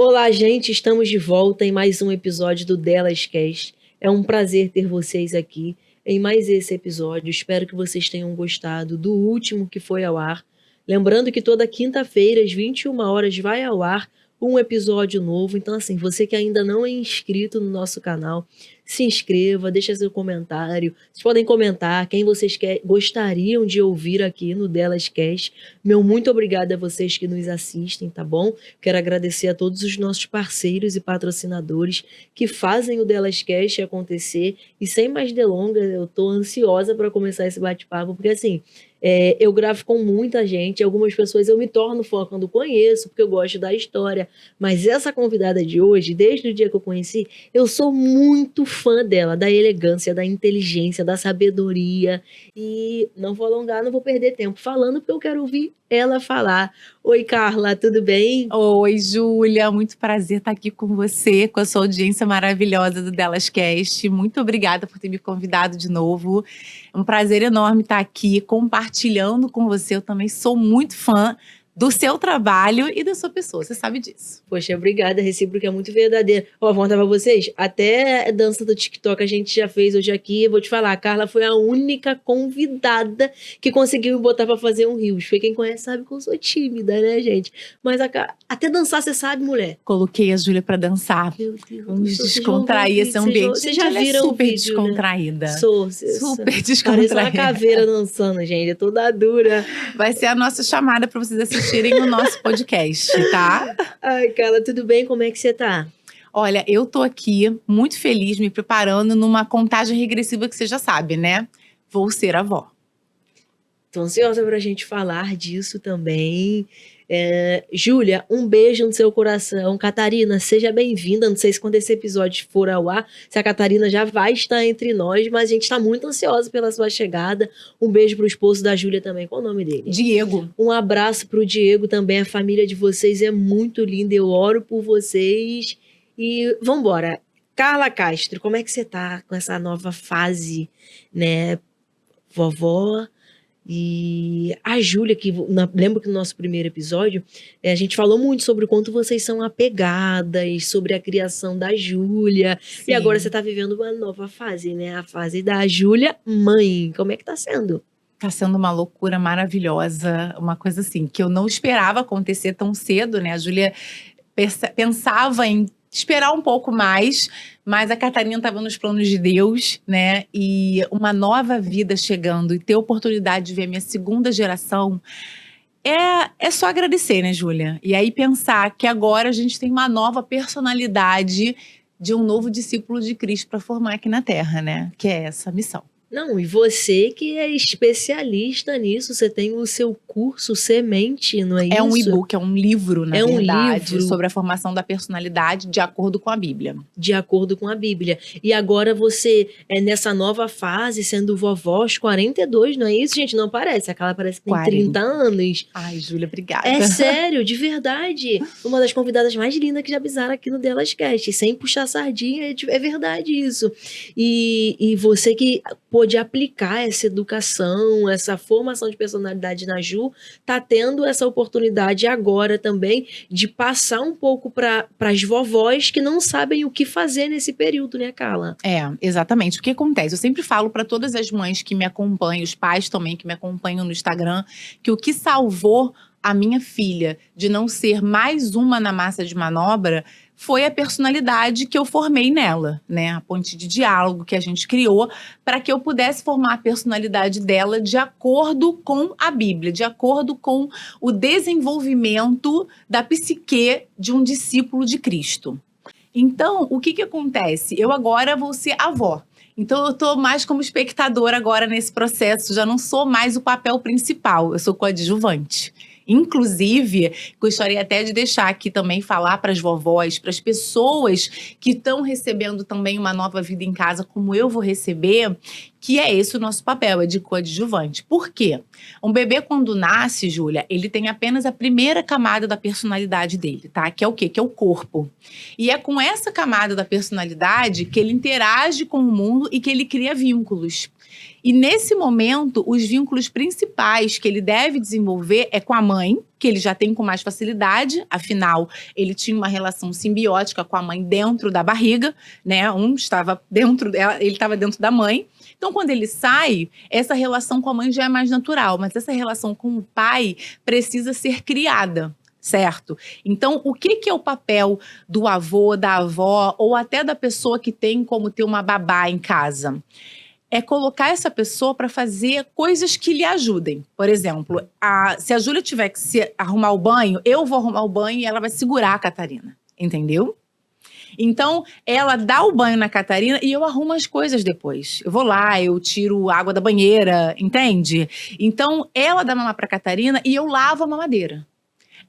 Olá, gente, estamos de volta em mais um episódio do Delas Cast. É um prazer ter vocês aqui em mais esse episódio. Espero que vocês tenham gostado do último que foi ao ar. Lembrando que toda quinta-feira, às 21 horas, vai ao ar um episódio novo. Então, assim, você que ainda não é inscrito no nosso canal, se inscreva, deixa seu comentário. Vocês podem comentar quem vocês gostariam de ouvir aqui no Delas Cast. Meu muito obrigado a vocês que nos assistem, tá bom? Quero agradecer a todos os nossos parceiros e patrocinadores que fazem o Delas Cast acontecer. E sem mais delongas, eu tô ansiosa para começar esse bate-papo, porque assim, eu gravo com muita gente, algumas pessoas eu me torno fã quando conheço, porque eu gosto da história, mas essa convidada de hoje, desde o dia que eu conheci, eu sou muito fã dela, da elegância, da inteligência, da sabedoria, e não vou alongar, não vou perder tempo falando, porque eu quero ouvir ela falar. Oi, Carla, tudo bem? Oi, Júlia, muito prazer estar aqui com você, com a sua audiência maravilhosa do Delas Cast. Muito obrigada por ter me convidado de novo. É um prazer enorme estar aqui compartilhando com você. Eu também sou muito fã do seu trabalho e da sua pessoa, você sabe disso. Poxa, obrigada, a recíproca é muito verdadeira. Ó, vou contar pra vocês, até dança do TikTok a gente já fez hoje aqui. Eu vou te falar, a Carla foi a única convidada que conseguiu me botar pra fazer um rios. Foi quem conhece sabe que eu sou tímida, né, gente? Mas até dançar você sabe, mulher. Coloquei a Júlia pra dançar. Meu Deus. Vamos descontrair esse ambiente. Vocês já viram super o vídeo, descontraída. Né? Super descontraída. Parece uma caveira dançando, gente. É toda dura. Vai ser a nossa chamada pra vocês assistirem o nosso podcast, tá? Ai, Carla, tudo bem? Como é que você tá? Olha, eu tô aqui muito feliz, me preparando numa contagem regressiva que você já sabe, né? Vou ser avó. Tô ansiosa pra gente falar disso também. Júlia, um beijo no seu coração. Catarina, seja bem-vinda. Não sei se quando esse episódio for ao ar, se a Catarina já vai estar entre nós, mas a gente está muito ansiosa pela sua chegada. Um beijo pro esposo da Júlia também. Qual o nome dele? Diego. Um abraço pro Diego também. A família de vocês é muito linda. Eu oro por vocês. E vambora. Carla Castro, como é que você tá com essa nova fase, né? Vovó. E a Júlia, lembro que no nosso primeiro episódio, a gente falou muito sobre o quanto vocês são apegadas, sobre a criação da Júlia. E agora você tá vivendo uma nova fase, né? A fase da Júlia mãe. Como é que tá sendo? Tá sendo uma loucura maravilhosa, uma coisa assim, que eu não esperava acontecer tão cedo, né? A Júlia pensava em esperar um pouco mais, mas a Catarina estava nos planos de Deus, né? E uma nova vida chegando e ter a oportunidade de ver a minha segunda geração é só agradecer, né, Júlia? E aí pensar que agora a gente tem uma nova personalidade de um novo discípulo de Cristo para formar aqui na Terra, né? Que é essa missão. Não, e você que é especialista nisso, você tem o seu curso Semente, não é isso? É um e-book, é um livro, na verdade, um livro sobre a formação da personalidade de acordo com a Bíblia. De acordo com a Bíblia. E agora você nessa nova fase, sendo vovó aos 42, não é isso, gente? Não parece, aquela parece que tem 30 anos. Ai, Júlia, obrigada. É sério, de verdade. Uma das convidadas mais lindas que já pisaram aqui no Delas Cast, sem puxar sardinha, é verdade isso. E você que pôde aplicar essa educação, essa formação de personalidade na Ju, tá tendo essa oportunidade agora também de passar um pouco para as vovós que não sabem o que fazer nesse período, né, Carla? Exatamente. O que acontece? Eu sempre falo para todas as mães que me acompanham, os pais também que me acompanham no Instagram, que o que salvou a minha filha de não ser mais uma na massa de manobra foi a personalidade que eu formei nela, né? A ponte de diálogo que a gente criou para que eu pudesse formar a personalidade dela de acordo com a Bíblia, de acordo com o desenvolvimento da psique de um discípulo de Cristo. Então, o que acontece? Eu agora vou ser avó. Então, eu tô mais como espectadora agora nesse processo. Já não sou mais o papel principal, eu sou coadjuvante. Inclusive, gostaria até de deixar aqui também falar para as vovós, para as pessoas que estão recebendo também uma nova vida em casa, como eu vou receber, que é esse o nosso papel, é de coadjuvante. Por quê? Um bebê, quando nasce, Júlia, ele tem apenas a primeira camada da personalidade dele, tá? Que é o quê? Que é o corpo. E é com essa camada da personalidade que ele interage com o mundo e que ele cria vínculos. E nesse momento, os vínculos principais que ele deve desenvolver é com a mãe, que ele já tem com mais facilidade, afinal, ele tinha uma relação simbiótica com a mãe dentro da barriga, né? Um estava dentro dela, ele estava dentro da mãe. Então, quando ele sai, essa relação com a mãe já é mais natural, mas essa relação com o pai precisa ser criada. Certo? Então, o que é o papel do avô, da avó, ou até da pessoa que tem como ter uma babá em casa? É colocar essa pessoa para fazer coisas que lhe ajudem. Por exemplo, se a Júlia tiver que arrumar o banho, eu vou arrumar o banho e ela vai segurar a Catarina. Entendeu? Então, ela dá o banho na Catarina e eu arrumo as coisas depois. Eu vou lá, eu tiro a água da banheira, entende? Então, ela dá mamar para a Catarina e eu lavo a mamadeira.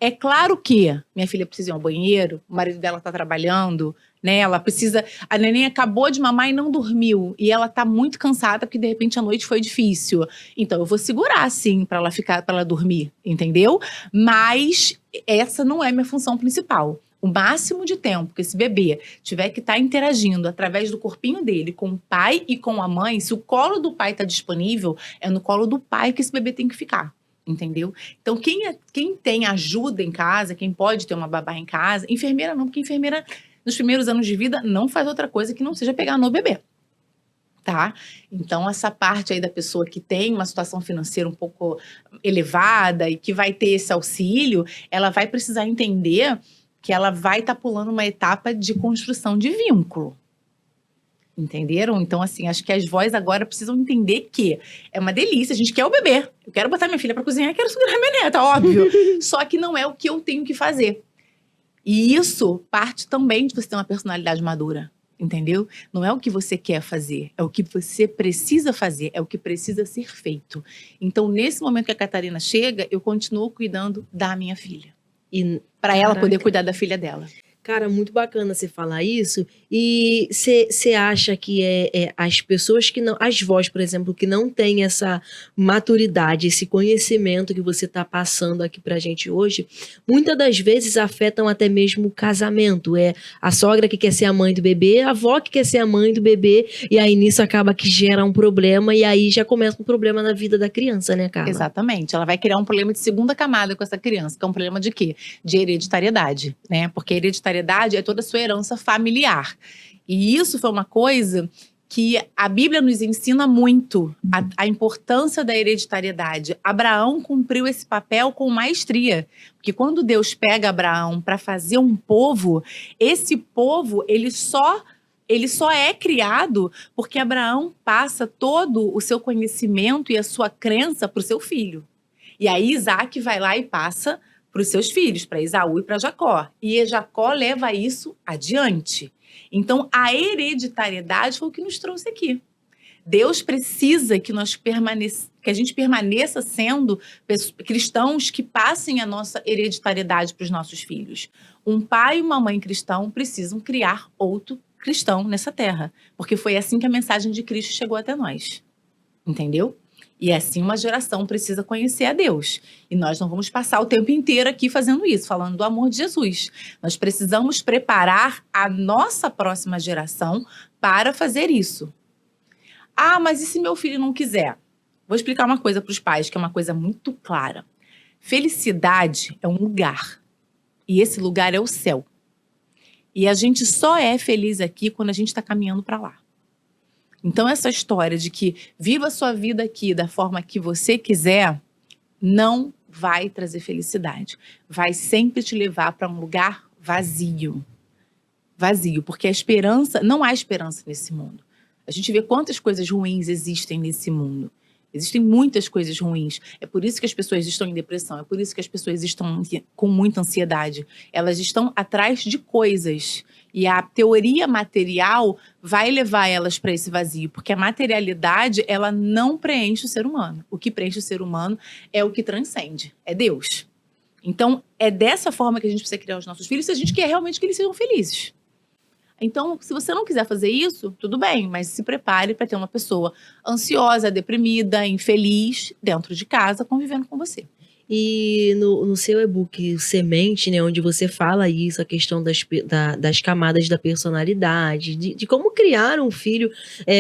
É claro que minha filha precisa ir ao banheiro, o marido dela tá trabalhando, né? Ela precisa. A neném acabou de mamar e não dormiu. E ela tá muito cansada porque de repente a noite foi difícil. Então eu vou segurar, sim, para ela dormir, entendeu? Mas essa não é minha função principal. O máximo de tempo que esse bebê tiver que estar interagindo através do corpinho dele com o pai e com a mãe, se o colo do pai tá disponível, é no colo do pai que esse bebê tem que ficar. Entendeu? Então, quem tem ajuda em casa, quem pode ter uma babá em casa, enfermeira não, porque enfermeira, nos primeiros anos de vida, não faz outra coisa que não seja pegar no bebê. Tá? Então, essa parte aí da pessoa que tem uma situação financeira um pouco elevada e que vai ter esse auxílio, ela vai precisar entender que ela vai estar pulando uma etapa de construção de vínculo. Entenderam? Então, assim, acho que as vós agora precisam entender que é uma delícia, a gente quer o bebê. Eu quero botar minha filha pra cozinhar, quero segurar minha neta, óbvio. Só que não é o que eu tenho que fazer. E isso parte também de você ter uma personalidade madura, entendeu? Não é o que você quer fazer, é o que você precisa fazer, é o que precisa ser feito. Então, nesse momento que a Catarina chega, eu continuo cuidando da minha filha. E para ela poder cuidar da filha dela. Cara, muito bacana você falar isso. E você acha que as pessoas que não... As vós, por exemplo, que não têm essa maturidade, esse conhecimento que você está passando aqui pra gente hoje, muitas das vezes afetam até mesmo o casamento. É a sogra que quer ser a mãe do bebê, a avó que quer ser a mãe do bebê, e aí nisso acaba que gera um problema, e aí já começa um problema na vida da criança, né, Carla? Exatamente. Ela vai criar um problema de segunda camada com essa criança, que é um problema de quê? De hereditariedade, né? Porque hereditariedade é toda a sua herança familiar. E isso foi uma coisa que a Bíblia nos ensina muito, a importância da hereditariedade. Abraão cumpriu esse papel com maestria, porque quando Deus pega Abraão para fazer um povo, esse povo, ele só é criado porque Abraão passa todo o seu conhecimento e a sua crença para o seu filho. E aí Isaac vai lá e passa para os seus filhos, para Esaú e para Jacó. E Jacó leva isso adiante. Então, a hereditariedade foi o que nos trouxe aqui. Deus precisa que a gente permaneça sendo cristãos que passem a nossa hereditariedade para os nossos filhos. Um pai e uma mãe cristão precisam criar outro cristão nessa terra, porque foi assim que a mensagem de Cristo chegou até nós. Entendeu? E assim uma geração precisa conhecer a Deus. E nós não vamos passar o tempo inteiro aqui fazendo isso, falando do amor de Jesus. Nós precisamos preparar a nossa próxima geração para fazer isso. Ah, mas e se meu filho não quiser? Vou explicar uma coisa para os pais, que é uma coisa muito clara. Felicidade é um lugar. E esse lugar é o céu. E a gente só é feliz aqui quando a gente está caminhando para lá. Então, essa história de que viva a sua vida aqui da forma que você quiser, não vai trazer felicidade. Vai sempre te levar para um lugar vazio. Vazio, porque a esperança, não há esperança nesse mundo. A gente vê quantas coisas ruins existem nesse mundo. Existem muitas coisas ruins. É por isso que as pessoas estão em depressão, é por isso que as pessoas estão com muita ansiedade. Elas estão atrás de coisas. E a teoria material vai levar elas para esse vazio, porque a materialidade, ela não preenche o ser humano. O que preenche o ser humano é o que transcende, é Deus. Então, é dessa forma que a gente precisa criar os nossos filhos, se a gente quer realmente que eles sejam felizes. Então, se você não quiser fazer isso, tudo bem, mas se prepare para ter uma pessoa ansiosa, deprimida, infeliz, dentro de casa, convivendo com você. E no seu e-book Semente, né, onde você fala isso, a questão das camadas da personalidade, de como criar um filho.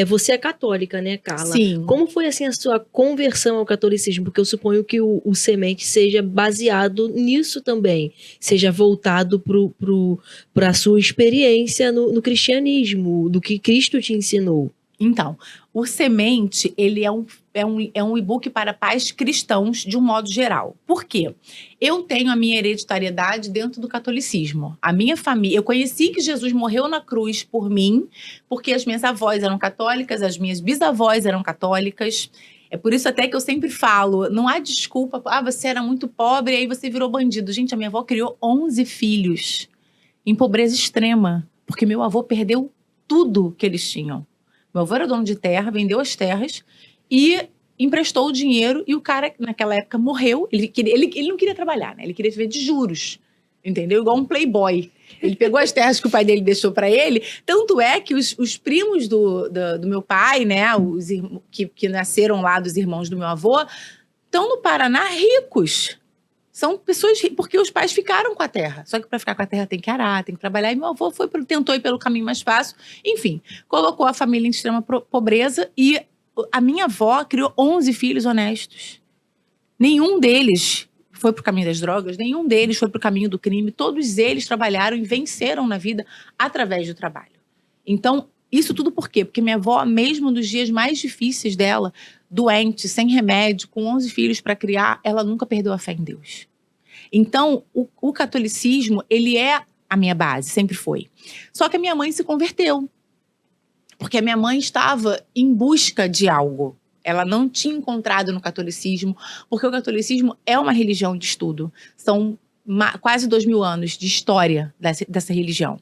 Você é católica, né, Carla? Sim. Como foi assim a sua conversão ao catolicismo? Porque eu suponho que o Semente seja baseado nisso também, seja voltado para a sua experiência no cristianismo, do que Cristo te ensinou. Então, o Semente, ele é um e-book para pais cristãos de um modo geral. Por quê? Eu tenho a minha hereditariedade dentro do catolicismo. A minha família, eu conheci que Jesus morreu na cruz por mim, porque as minhas avós eram católicas, as minhas bisavós eram católicas. É por isso até que eu sempre falo, não há desculpa, você era muito pobre e aí você virou bandido. Gente, a minha avó criou 11 filhos em pobreza extrema, porque meu avô perdeu tudo que eles tinham. Meu avô era dono de terra, vendeu as terras e emprestou o dinheiro. E o cara, naquela época, morreu. Ele não queria trabalhar, né? Ele queria viver de juros, entendeu? Igual um playboy. Ele pegou as terras que o pai dele deixou para ele. Tanto é que os primos do meu pai, né? Que nasceram lá dos irmãos do meu avô, estão no Paraná ricos. São pessoas porque os pais ficaram com a terra. Só que para ficar com a terra tem que arar, tem que trabalhar. E meu avô tentou ir pelo caminho mais fácil. Enfim, colocou a família em extrema pobreza. E a minha avó criou 11 filhos honestos. Nenhum deles foi pro caminho das drogas, nenhum deles foi pro caminho do crime. Todos eles trabalharam e venceram na vida através do trabalho. Então, isso tudo por quê? Porque minha avó, mesmo nos dias mais difíceis dela, doente, sem remédio, com 11 filhos para criar, ela nunca perdeu a fé em Deus. Então, o catolicismo, ele é a minha base, sempre foi. Só que a minha mãe se converteu. Porque a minha mãe estava em busca de algo. Ela não tinha encontrado no catolicismo, porque o catolicismo é uma religião de estudo. São quase 2000 anos de história dessa religião.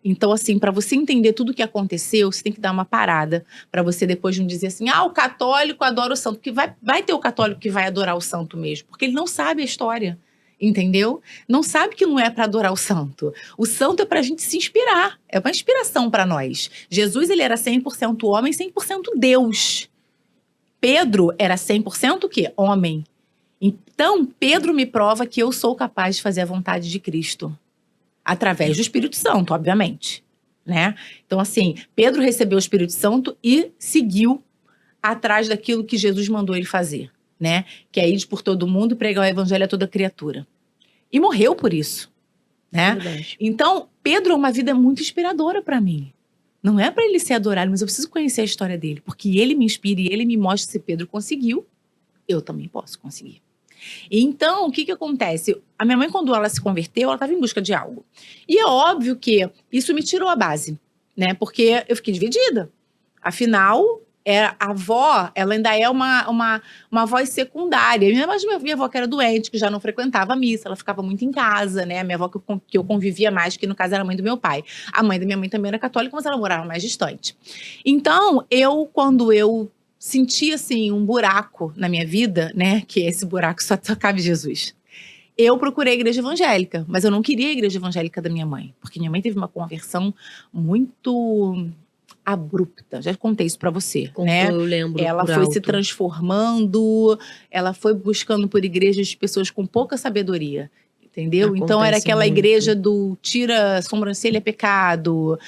Então, assim, para você entender tudo o que aconteceu, você tem que dar uma parada para você depois não dizer assim, o católico adora o santo. Porque vai ter o católico que vai adorar o santo mesmo, porque ele não sabe a história. Entendeu? Não sabe que não é para adorar o santo. O santo é para a gente se inspirar. É uma inspiração para nós. Jesus, ele era 100% homem, 100% Deus. Pedro era 100% o quê? Homem. Então, Pedro me prova que eu sou capaz de fazer a vontade de Cristo. Através do Espírito Santo, obviamente. Né? Então, assim, Pedro recebeu o Espírito Santo e seguiu atrás daquilo que Jesus mandou ele fazer. Né? Que é ir por todo mundo e pregar o evangelho a toda criatura. E morreu por isso. Né? Então, Pedro é uma vida muito inspiradora para mim. Não é para ele ser adorado, mas eu preciso conhecer a história dele. Porque ele me inspira e ele me mostra se Pedro conseguiu, eu também posso conseguir. E então, o que acontece? A minha mãe, quando ela se converteu, ela estava em busca de algo. E é óbvio que isso me tirou a base. Né? Porque eu fiquei dividida. Afinal, a avó, ela ainda é uma voz secundária. Minha avó que era doente, que já não frequentava a missa, ela ficava muito em casa, né? A minha avó que eu convivia mais, que no caso era a mãe do meu pai. A mãe da minha mãe também era católica, mas ela morava mais distante. Então, quando eu senti, assim, um buraco na minha vida, né? Que esse buraco só cabe Jesus. Eu procurei a igreja evangélica, mas eu não queria a igreja evangélica da minha mãe. Porque minha mãe teve uma conversão muito abrupta, já contei isso pra você, né? Eu lembro. Ela foi se transformando, ela foi buscando por igrejas de pessoas com pouca sabedoria, entendeu? Então era aquela igreja do tira sobrancelha é pecado,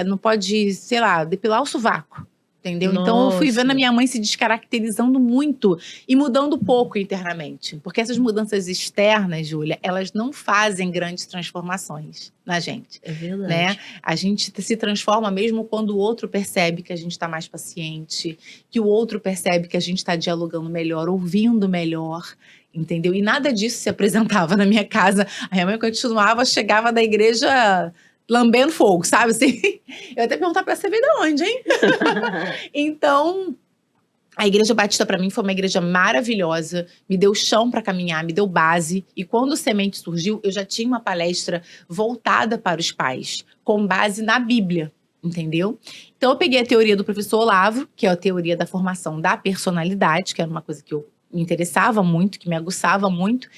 não pode, sei lá, depilar o sovaco. Entendeu? Nossa. Então eu fui vendo a minha mãe se descaracterizando muito e mudando pouco internamente. Porque essas mudanças externas, Júlia, elas não fazem grandes transformações na gente. É verdade. Né? A gente se transforma mesmo quando o outro percebe que a gente está mais paciente, que o outro percebe que a gente está dialogando melhor, ouvindo melhor. Entendeu? E nada disso se apresentava na minha casa. A minha mãe continuava, chegava da igreja lambendo fogo, sabe assim? Eu até perguntar pra você veio de onde, hein? Então, a Igreja Batista pra mim foi uma igreja maravilhosa, me deu chão pra caminhar, me deu base. E quando o Semente surgiu, eu já tinha uma palestra voltada para os pais, com base na Bíblia, entendeu? Então, eu peguei a teoria do professor Olavo, que é a teoria da formação da personalidade, que era uma coisa que eu me interessava muito, que me aguçava muito.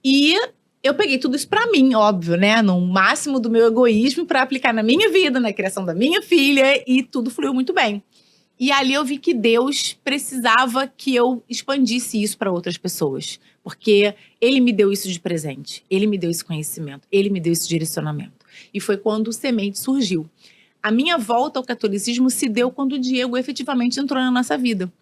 E eu peguei tudo isso pra mim, óbvio, né? No máximo do meu egoísmo, pra aplicar na minha vida, na criação da minha filha, e tudo fluiu muito bem. E ali eu vi que Deus precisava que eu expandisse isso para outras pessoas. Porque Ele me deu isso de presente. Ele me deu esse conhecimento. Ele me deu esse direcionamento. E foi quando o Semente surgiu. A minha volta ao catolicismo se deu quando o Diego efetivamente entrou na nossa vida.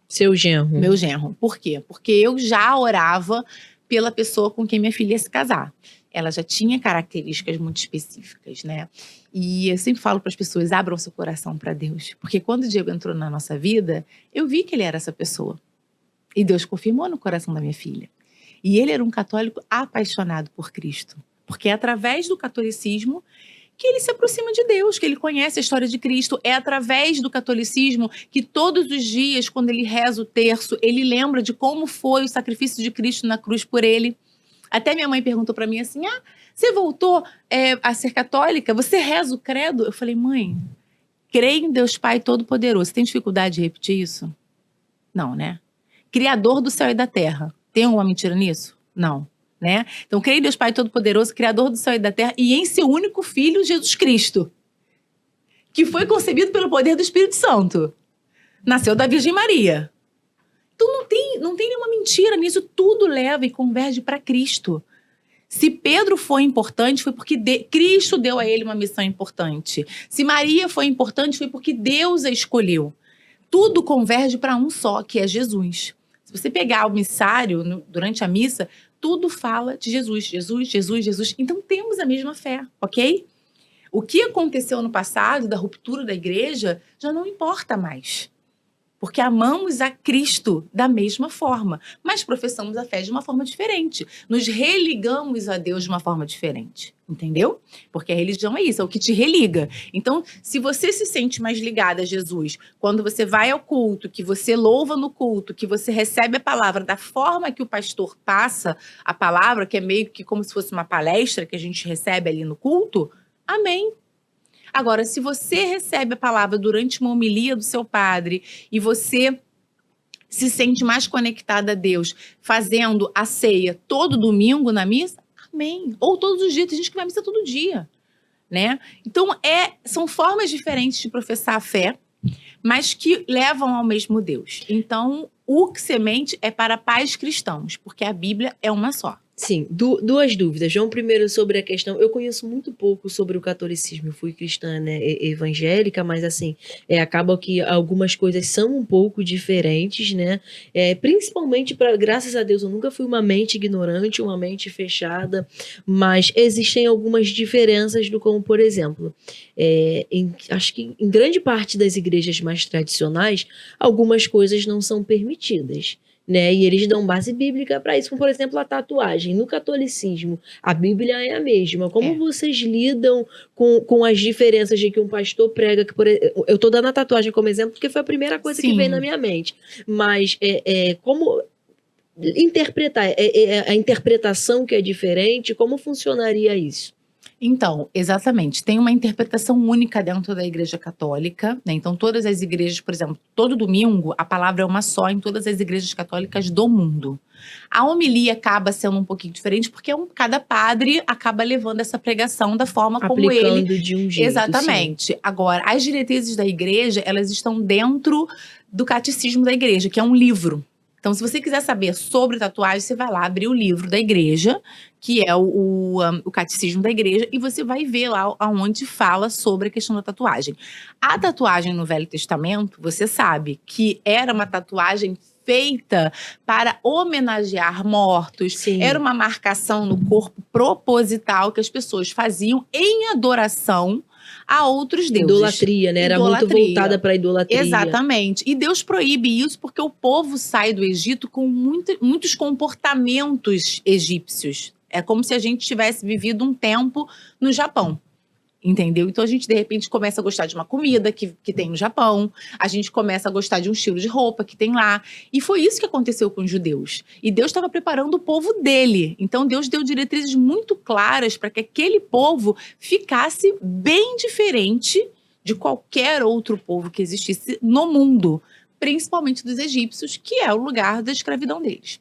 Seu genro. Meu genro. Por quê? Porque eu já orava pela pessoa com quem minha filha ia se casar. Ela já tinha características muito específicas, né? E eu sempre falo para as pessoas, abram seu coração para Deus. Porque quando o Diego entrou na nossa vida, eu vi que ele era essa pessoa. E Deus confirmou no coração da minha filha. E ele era um católico apaixonado por Cristo. Porque é através do catolicismo que ele se aproxima de Deus, que ele conhece a história de Cristo. É através do catolicismo que todos os dias, quando ele reza o terço, ele lembra de como foi o sacrifício de Cristo na cruz por ele. Até minha mãe perguntou para mim assim, você voltou a ser católica? Você reza o credo? Eu falei, mãe, creio em Deus Pai Todo-Poderoso. Você tem dificuldade de repetir isso? Não, né? Criador do céu e da terra. Tem alguma mentira nisso? Não. Né? Então, creio em Deus Pai Todo-Poderoso, Criador do céu e da terra, e em seu único Filho, Jesus Cristo, que foi concebido pelo poder do Espírito Santo. Nasceu da Virgem Maria. Então, não tem nenhuma mentira nisso. Tudo leva e converge para Cristo. Se Pedro foi importante, foi porque Cristo deu a ele uma missão importante. Se Maria foi importante, foi porque Deus a escolheu. Tudo converge para um só, que é Jesus. Se você pegar o missário durante a missa, tudo fala de Jesus, Jesus, Jesus, Jesus. Então temos a mesma fé, ok? O que aconteceu no passado, da ruptura da igreja, já não importa mais. Porque amamos a Cristo da mesma forma, mas professamos a fé de uma forma diferente. Nos religamos a Deus de uma forma diferente, entendeu? Porque a religião é isso, é o que te religa. Então, se você se sente mais ligada a Jesus, quando você vai ao culto, que você louva no culto, que você recebe a palavra da forma que o pastor passa a palavra, que é meio que como se fosse uma palestra que a gente recebe ali no culto, amém. Agora, se você recebe a palavra durante uma homilia do seu padre e você se sente mais conectada a Deus fazendo a ceia todo domingo na missa, amém. Ou todos os dias, tem gente que vai à missa todo dia, né? Então, são formas diferentes de professar a fé, mas que levam ao mesmo Deus. Então, o Semente é para pais cristãos, porque a Bíblia é uma só. Sim, duas dúvidas. João, primeiro sobre a questão, eu conheço muito pouco sobre o catolicismo, eu fui cristã, né, evangélica, mas assim, acaba que algumas coisas são um pouco diferentes, né, principalmente, graças a Deus, eu nunca fui uma mente ignorante, uma mente fechada, mas existem algumas diferenças como, por exemplo, acho que em grande parte das igrejas mais tradicionais, algumas coisas não são permitidas. Né? E eles dão base bíblica para isso, como por exemplo a tatuagem. No catolicismo, a Bíblia é a mesma. Como vocês lidam com as diferenças de que um pastor prega? Que eu estou dando a tatuagem como exemplo porque foi a primeira coisa que veio na minha mente. Mas como interpretar? A interpretação que é diferente, como funcionaria isso? Então, exatamente. Tem uma interpretação única dentro da Igreja Católica, né? Então, todas as igrejas, por exemplo, todo domingo, a palavra é uma só em todas as igrejas católicas do mundo. A homilia acaba sendo um pouquinho diferente, porque cada padre acaba levando essa pregação da forma como ele... Aplicando de um jeito. Exatamente. Sim. Agora, as diretrizes da igreja, elas estão dentro do Catecismo da Igreja, que é um livro. Então, se você quiser saber sobre tatuagem, você vai lá abrir o livro da igreja, que é o Catecismo da Igreja, e você vai ver lá onde fala sobre a questão da tatuagem. A tatuagem no Velho Testamento, você sabe que era uma tatuagem feita para homenagear mortos. Sim. Era uma marcação no corpo proposital que as pessoas faziam em adoração a outros deuses. Idolatria, né? Era muito voltada para a idolatria. Exatamente. E Deus proíbe isso porque o povo sai do Egito com muitos comportamentos egípcios. É como se a gente tivesse vivido um tempo no Japão. Entendeu? Então a gente, de repente, começa a gostar de uma comida que tem no Japão, a gente começa a gostar de um estilo de roupa que tem lá. E foi isso que aconteceu com os judeus. E Deus estava preparando o povo dele. Então Deus deu diretrizes muito claras para que aquele povo ficasse bem diferente de qualquer outro povo que existisse no mundo, principalmente dos egípcios, que é o lugar da escravidão deles.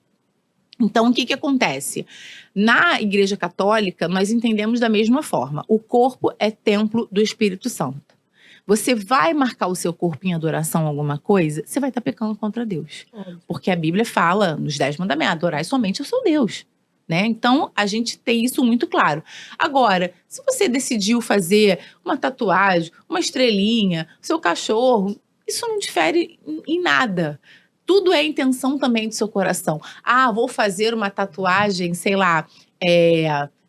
Então, o que acontece? Na Igreja Católica, nós entendemos da mesma forma. O corpo é templo do Espírito Santo. você vai marcar o seu corpo em adoração a alguma coisa, você vai estar pecando contra Deus. Óbvio. Porque a Bíblia fala, nos 10 mandamentos, adorai somente ao seu Deus. Né? Então, a gente tem isso muito claro. Agora, se você decidiu fazer uma tatuagem, uma estrelinha, seu cachorro, isso não difere em nada. Tudo é intenção também do seu coração. Ah, vou fazer uma tatuagem, sei lá,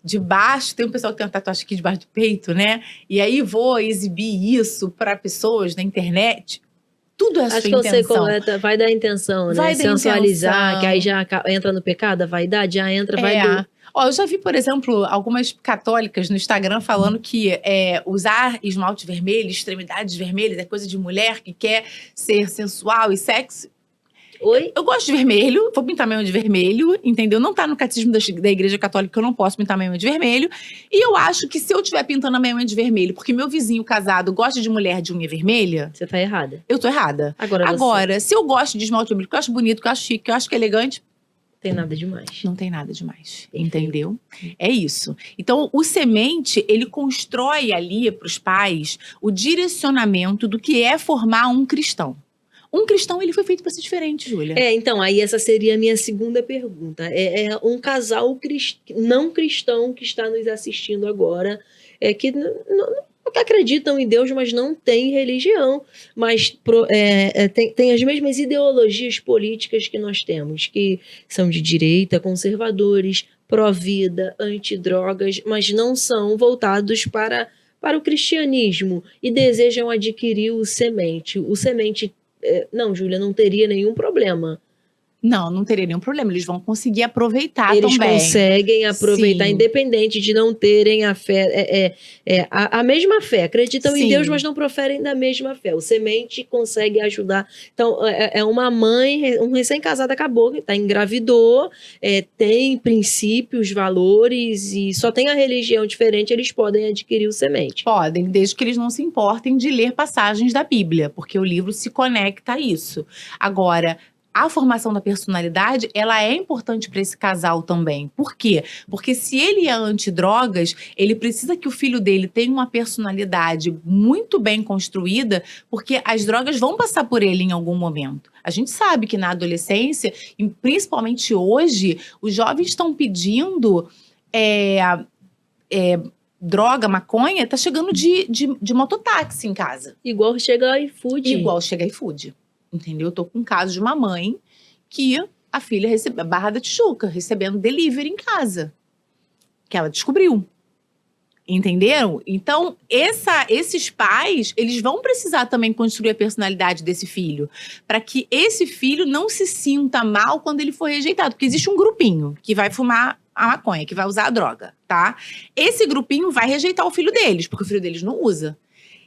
debaixo, tem um pessoal que tem uma tatuagem aqui debaixo do peito, né? E aí vou exibir isso para pessoas na internet. Tudo é a sua Acho que eu sei intenção. qual é, vai dar intenção, né? Vai dar Sensualizar, intenção. que aí já entra no pecado, a vaidade já entra, vai do... Ó, eu já vi, por exemplo, algumas católicas no Instagram falando que usar esmalte vermelho, extremidades vermelhas, é coisa de mulher que quer ser sensual e sexy. Oi? Eu gosto de vermelho, vou pintar minha unha de vermelho, entendeu? Não tá no catecismo da Igreja Católica que eu não posso pintar minha unha de vermelho. E eu acho que se eu estiver pintando a minha unha de vermelho porque meu vizinho casado gosta de mulher de unha vermelha, Você tá errada. eu tô errada. Agora, Se eu gosto de esmalte vermelho, que eu acho bonito, que eu acho chique, que eu acho que é elegante, tem nada demais. não tem nada demais, Perfeito. entendeu? É isso. Então, o semente, ele constrói ali para os pais o direcionamento do que é formar um cristão. Um cristão, ele foi feito para ser diferente, Júlia. Então, aí essa seria a minha segunda pergunta. É um casal não cristão que está nos assistindo agora, que que acreditam em Deus, mas não tem religião, mas tem as mesmas ideologias políticas que nós temos, que são de direita, conservadores, pró-vida, antidrogas, mas não são voltados para o cristianismo e desejam adquirir o semente. O semente, não, Júlia, não teria nenhum problema. Não teria nenhum problema. Eles vão conseguir aproveitar Eles também. conseguem aproveitar, Sim. independente de não terem a fé, a mesma fé. Acreditam em Sim. Deus, mas não proferem da mesma fé. O semente consegue ajudar. Então, uma mãe, um recém-casado acabou, engravidou, tem princípios, valores, e só tem a religião diferente, eles podem adquirir o semente. Podem, desde que eles não se importem de ler passagens da Bíblia, porque o livro se conecta a isso. Agora, a formação da personalidade, ela é importante para esse casal também. Por quê? Porque se ele é antidrogas, ele precisa que o filho dele tenha uma personalidade muito bem construída, porque as drogas vão passar por ele em algum momento. A gente sabe que na adolescência, e principalmente hoje, os jovens estão pedindo droga, maconha, tá chegando de mototáxi em casa. Igual chega iFood. Igual chega iFood. Entendeu? Eu tô com um caso de uma mãe que a filha recebeu Barra da Tijuca, recebendo delivery em casa. Que ela descobriu. Entenderam? Então, esses pais, eles vão precisar também construir a personalidade desse filho. Para que esse filho não se sinta mal quando ele for rejeitado. Porque existe um grupinho que vai fumar a maconha, que vai usar a droga, tá? Esse grupinho vai rejeitar o filho deles, porque o filho deles não usa.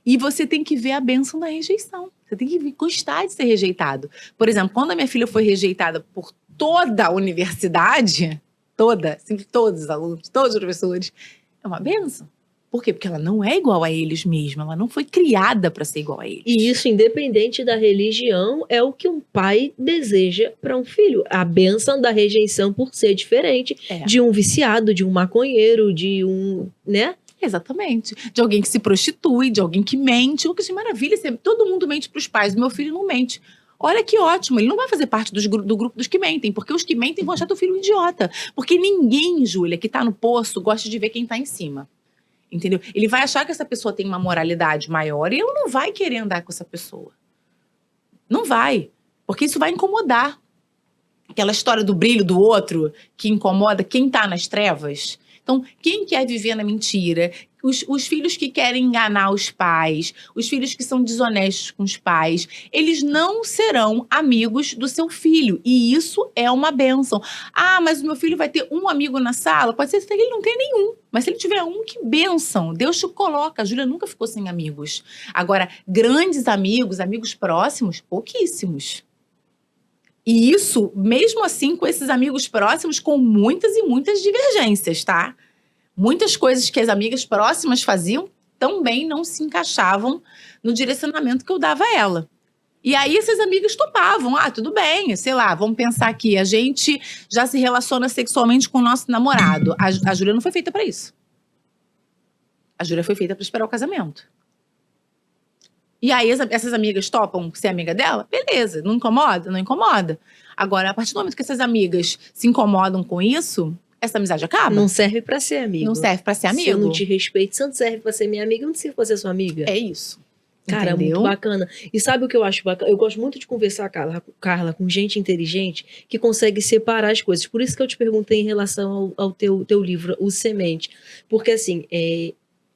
E você tem que ver a bênção da rejeição. Você tem que gostar de ser rejeitado. Por exemplo, quando a minha filha foi rejeitada por toda a universidade, todos os alunos, todos os professores, é uma bênção. Por quê? Porque ela não é igual a eles mesma, ela não foi criada para ser igual a eles. E isso, independente da religião, é o que um pai deseja para um filho. A bênção da rejeição por ser diferente de um viciado, de um maconheiro, de um, né? Exatamente. De alguém que se prostitui, de alguém que mente. O que de maravilha, todo mundo mente para os pais. O meu filho não mente. Olha que ótimo, ele não vai fazer parte do grupo dos que mentem, porque os que mentem vão achar teu filho um idiota. Porque ninguém, Júlia, que tá no poço, gosta de ver quem tá em cima. Entendeu? Ele vai achar que essa pessoa tem uma moralidade maior e ele não vai querer andar com essa pessoa. Não vai. Porque isso vai incomodar. Aquela história do brilho do outro que incomoda quem tá nas trevas. Então, quem quer viver na mentira, os filhos que querem enganar os pais, os filhos que são desonestos com os pais, eles não serão amigos do seu filho. E isso é uma bênção. Ah, mas o meu filho vai ter um amigo na sala? Pode ser que ele não tenha nenhum. Mas se ele tiver um, que bênção. Deus te coloca. A Júlia nunca ficou sem amigos. Agora, grandes amigos, amigos próximos, pouquíssimos. E isso, mesmo assim, com esses amigos próximos, com muitas e muitas divergências, tá? Muitas coisas que as amigas próximas faziam também não se encaixavam no direcionamento que eu dava a ela. E aí essas amigas topavam. Ah, tudo bem, sei lá, vamos pensar aqui. A gente já se relaciona sexualmente com o nosso namorado. A Júlia não foi feita pra isso. A Júlia foi feita pra esperar o casamento. E aí essas amigas topam ser amiga dela? Beleza, não incomoda? Não incomoda. Agora, a partir do momento que essas amigas se incomodam com isso, essa amizade acaba. Não serve pra ser amigo. Não serve pra ser amigo. Se eu não te respeito, você não serve pra ser minha amiga, eu não serve pra ser sua amiga. É isso. Cara, entendeu? muito bacana. E sabe o que eu acho bacana? Eu gosto muito de conversar, Carla, com gente inteligente que consegue separar as coisas. Por isso que eu te perguntei em relação ao teu livro, O Semente. Porque, assim,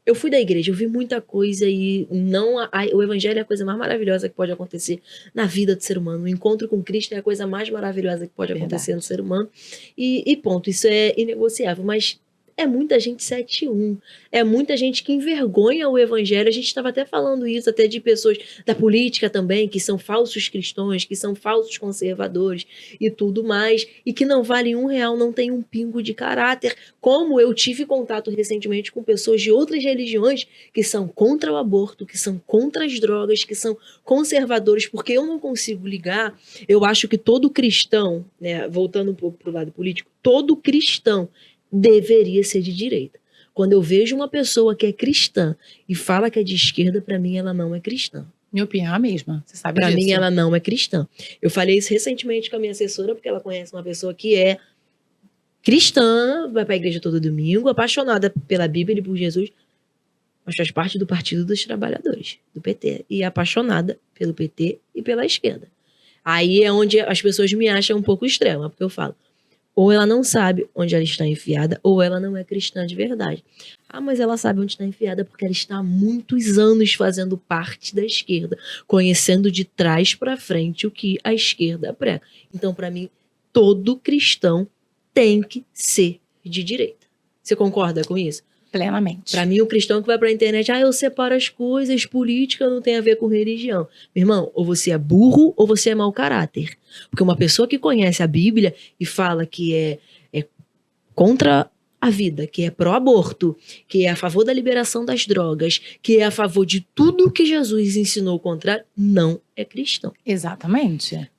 eu fui da igreja, eu vi muita coisa e o evangelho é a coisa mais maravilhosa que pode acontecer na vida do ser humano. O encontro com Cristo é a coisa mais maravilhosa que pode acontecer no ser humano. E ponto, isso é inegociável. Mas é muita gente 7-1. É muita gente que envergonha o evangelho. A gente estava até falando isso, até de pessoas da política também, que são falsos cristãos, que são falsos conservadores e tudo mais, e que não valem R$1, não tem um pingo de caráter. Como eu tive contato recentemente com pessoas de outras religiões que são contra o aborto, que são contra as drogas, que são conservadores, porque eu não consigo ligar. Eu acho que todo cristão, né, voltando um pouco para o lado político, todo cristão deveria ser de direita. Quando eu vejo uma pessoa que é cristã e fala que é de esquerda, para mim ela não é cristã. Minha opinião é a mesma, você sabe disso. Para mim ela não é cristã. Eu falei isso recentemente com a minha assessora, porque ela conhece uma pessoa que é cristã, vai para a igreja todo domingo, apaixonada pela Bíblia e por Jesus, mas faz parte do Partido dos Trabalhadores, do PT, e é apaixonada pelo PT e pela esquerda. Aí é onde as pessoas me acham um pouco extrema, porque eu falo, ou ela não sabe onde ela está enfiada, ou ela não é cristã de verdade. Ah, mas ela sabe onde está enfiada porque ela está há muitos anos fazendo parte da esquerda, conhecendo de trás para frente o que a esquerda prega. Então, para mim, todo cristão tem que ser de direita. Você concorda com isso? Plenamente. Para mim, o cristão que vai para a internet, eu separo as coisas, política não tem a ver com religião. Meu irmão, ou você é burro ou você é mau caráter. Porque uma pessoa que conhece a Bíblia e fala que é contra a vida, que é pró-aborto, que é a favor da liberação das drogas, que é a favor de tudo que Jesus ensinou o contrário, não é cristão. Exatamente.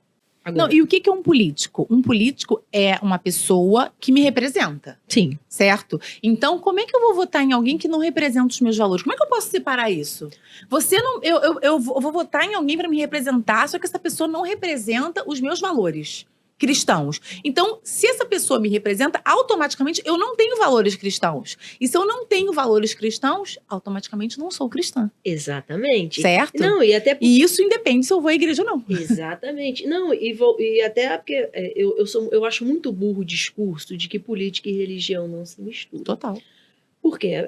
Agora, Não, e o que é um político? Um político é uma pessoa que me representa. sim. Certo? Então, como é que eu vou votar em alguém que não representa os meus valores? Como é que eu posso separar isso? Você não, eu vou votar em alguém para me representar, só que essa pessoa não representa os meus valores cristãos. Então, se essa pessoa me representa, automaticamente eu não tenho valores cristãos. E se eu não tenho valores cristãos, automaticamente não sou cristã. Exatamente. Certo? Não, e até E isso independe se eu vou à igreja ou não. Exatamente. Não, e até porque eu acho muito burro o discurso de que política e religião não se misturam. Total. Por quê?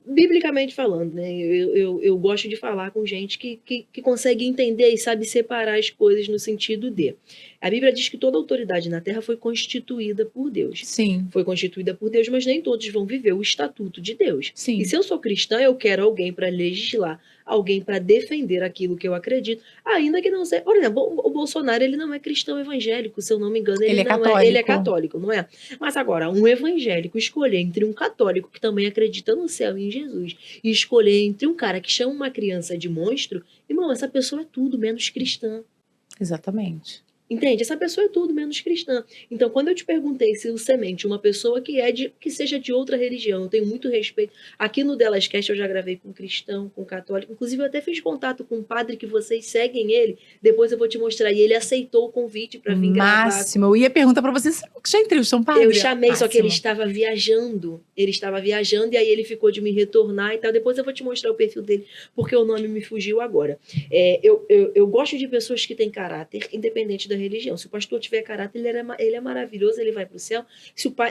Biblicamente falando, né? Eu gosto de falar com gente que consegue entender e sabe separar as coisas no sentido de. A Bíblia diz que toda autoridade na terra foi constituída por Deus. Sim. Foi constituída por Deus, mas nem todos vão viver o estatuto de Deus. Sim. E se eu sou cristã, eu quero alguém para legislar, alguém para defender aquilo que eu acredito, ainda que não seja. Por exemplo, o Bolsonaro, ele não é cristão evangélico, se eu não me engano. Ele é não católico. Ele é católico, não é? Mas agora, um evangélico escolher entre um católico que também acredita no céu e em Jesus e escolher entre um cara que chama uma criança de monstro, irmão, essa pessoa é tudo menos cristã. Exatamente. Entende? Essa pessoa é tudo menos cristã. Então, quando eu te perguntei se o Semente, uma pessoa que seja de outra religião, eu tenho muito respeito. Aqui no Delascast eu já gravei com cristão, com católico. Inclusive, eu até fiz contato com um padre que vocês seguem ele. Depois eu vou te mostrar. E ele aceitou o convite para vir gravar. Máximo. Eu ia perguntar para você, você já entrevistou um padre? Eu chamei, Máximo. só que ele estava viajando. Ele estava viajando e aí ele ficou de me retornar e tal. Depois eu vou te mostrar o perfil dele, porque o nome me fugiu agora. Eu gosto de pessoas que têm caráter, independente da religião. Se o pastor tiver caráter, ele é maravilhoso, ele vai para o céu.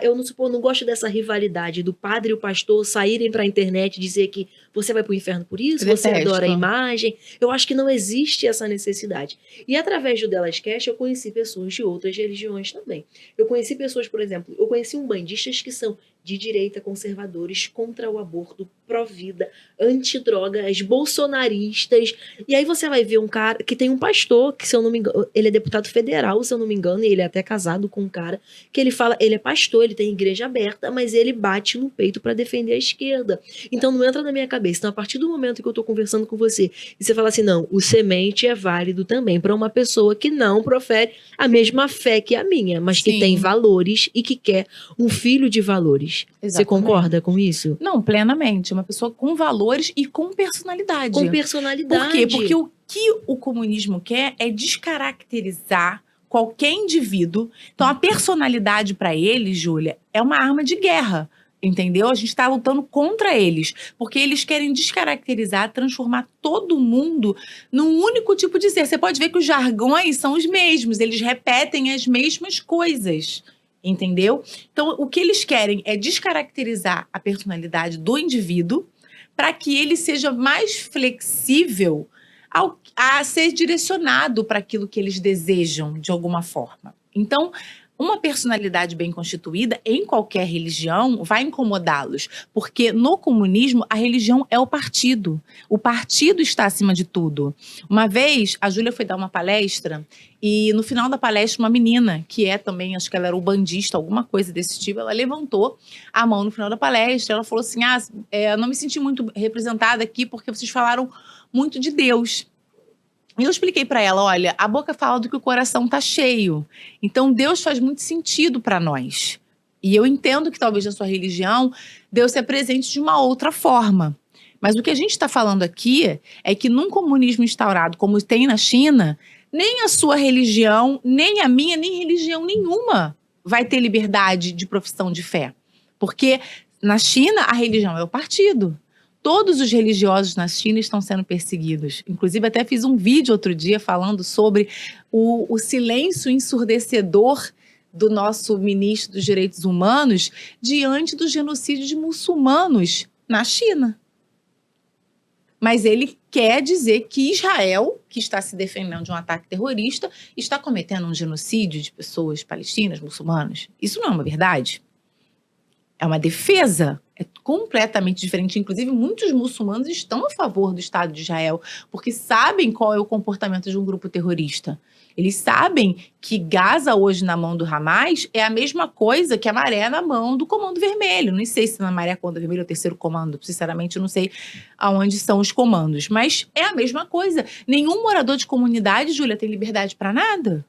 Eu não gosto dessa rivalidade do padre e o pastor saírem para a internet e dizer que você vai para o inferno por isso, você adora a imagem. Eu acho que não existe essa necessidade. E através do Delascast eu conheci pessoas de outras religiões também. Eu conheci pessoas, por exemplo, eu conheci umbandistas que são de direita, conservadores, contra o aborto, pró-vida, antidrogas, bolsonaristas. E aí você vai ver um cara que tem um pastor, que se eu não me engano, ele é deputado federal, se eu não me engano, e ele é até casado com um cara, que ele fala, ele é pastor, ele tem igreja aberta, mas ele bate no peito para defender a esquerda. Então não entra na minha cabeça. Então a partir do momento que eu tô conversando com você, e você fala assim, não, o Semente é válido também para uma pessoa que não profere a mesma fé que a minha, mas que tem valores e que quer um filho de valores. Exatamente. Você concorda com isso? Não, plenamente. é uma pessoa com valores e com personalidade. Com personalidade. Por quê? Porque o que o comunismo quer é descaracterizar qualquer indivíduo. Então, a personalidade para eles, Júlia, é uma arma de guerra. Entendeu? A gente está lutando contra eles. Porque eles querem descaracterizar, transformar todo mundo num único tipo de ser. Você pode ver que os jargões são os mesmos. Eles repetem as mesmas coisas. Entendeu? Então, o que eles querem é descaracterizar a personalidade do indivíduo para que ele seja mais flexível a ser direcionado para aquilo que eles desejam, de alguma forma. Então, uma personalidade bem constituída em qualquer religião vai incomodá-los, porque no comunismo a religião é o partido. O partido está acima de tudo. Uma vez, a Júlia foi dar uma palestra e no final da palestra uma menina, que é também, acho que ela era ubandista, alguma coisa desse tipo, ela levantou a mão no final da palestra, ela falou assim, eu não me senti muito representada aqui porque vocês falaram muito de Deus. E eu expliquei para ela, olha, a boca fala do que o coração tá cheio. Então, Deus faz muito sentido para nós. E eu entendo que talvez na sua religião, Deus se presente de uma outra forma. Mas o que a gente está falando aqui é que num comunismo instaurado como tem na China, nem a sua religião, nem a minha, nem religião nenhuma vai ter liberdade de profissão de fé. Porque na China, a religião é o partido. Todos os religiosos na China estão sendo perseguidos. Inclusive, até fiz um vídeo outro dia falando sobre o silêncio ensurdecedor do nosso ministro dos Direitos Humanos diante do genocídio de muçulmanos na China. Mas ele quer dizer que Israel, que está se defendendo de um ataque terrorista, está cometendo um genocídio de pessoas palestinas, muçulmanas. Isso não é uma verdade. É uma defesa. É completamente diferente. Inclusive, muitos muçulmanos estão a favor do Estado de Israel, porque sabem qual é o comportamento de um grupo terrorista. Eles sabem que Gaza, hoje, na mão do Hamas, é a mesma coisa que a Maré na mão do Comando Vermelho. Não sei se na Maré, Comando Vermelho é o terceiro comando. Sinceramente, eu não sei aonde são os comandos. Mas é a mesma coisa. Nenhum morador de comunidade, Júlia, tem liberdade para nada.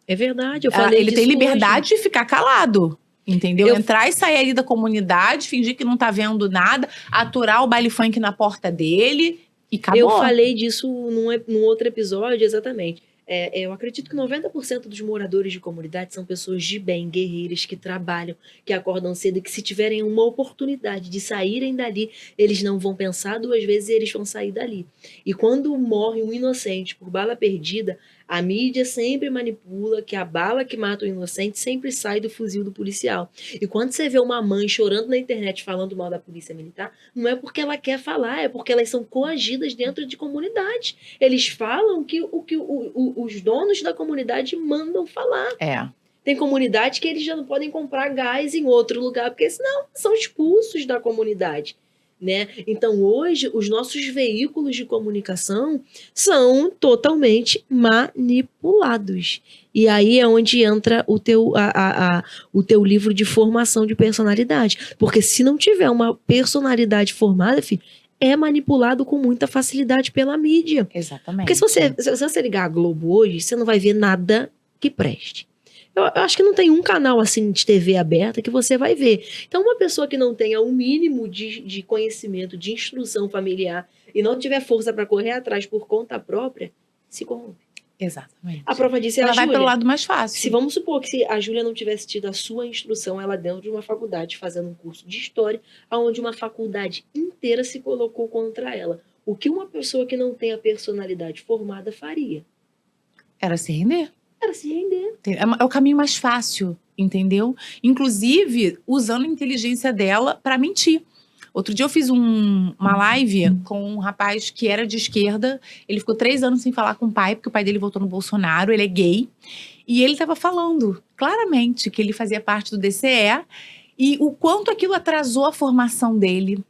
É verdade, eu falei Ele disso tem liberdade hoje. de ficar calado. Entendeu? Entrar e sair ali da comunidade, fingir que não tá vendo nada, aturar o baile funk na porta dele e acabou. Eu falei disso num outro episódio, exatamente. Eu acredito que 90% dos moradores de comunidade são pessoas de bem, guerreiras, que trabalham, que acordam cedo e que se tiverem uma oportunidade de saírem dali, eles não vão pensar duas vezes e eles vão sair dali. E quando morre um inocente por bala perdida, a mídia sempre manipula que a bala que mata o inocente sempre sai do fuzil do policial. E quando você vê uma mãe chorando na internet falando mal da polícia militar, não é porque ela quer falar, é porque elas são coagidas dentro de comunidade. Eles falam o que os donos da comunidade mandam falar. Tem comunidade que eles já não podem comprar gás em outro lugar, porque senão são expulsos da comunidade. Né? Então, hoje, os nossos veículos de comunicação são totalmente manipulados. E aí é onde entra o teu livro de formação de personalidade. Porque se não tiver uma personalidade formada, filho, é manipulado com muita facilidade pela mídia. Exatamente. Porque se você ligar a Globo hoje, você não vai ver nada que preste. Eu acho que não tem um canal assim de TV aberta que você vai ver. Então, uma pessoa que não tenha o mínimo de conhecimento, de instrução familiar e não tiver força para correr atrás por conta própria, se corrompe. Exatamente. A prova disso é ela a Júlia. Vai pelo lado mais fácil. Se vamos supor que se a Júlia não tivesse tido a sua instrução, ela dentro de uma faculdade, fazendo um curso de história, onde uma faculdade inteira se colocou contra ela. O que uma pessoa que não tem a personalidade formada faria? Era se render. Era se render. É o caminho mais fácil, entendeu? Inclusive, usando a inteligência dela para mentir. Outro dia eu fiz uma live com um rapaz que era de esquerda. Ele ficou 3 anos sem falar com o pai, porque o pai dele votou no Bolsonaro. Ele é gay. E ele estava falando claramente que ele fazia parte do DCE e o quanto aquilo atrasou a formação dele.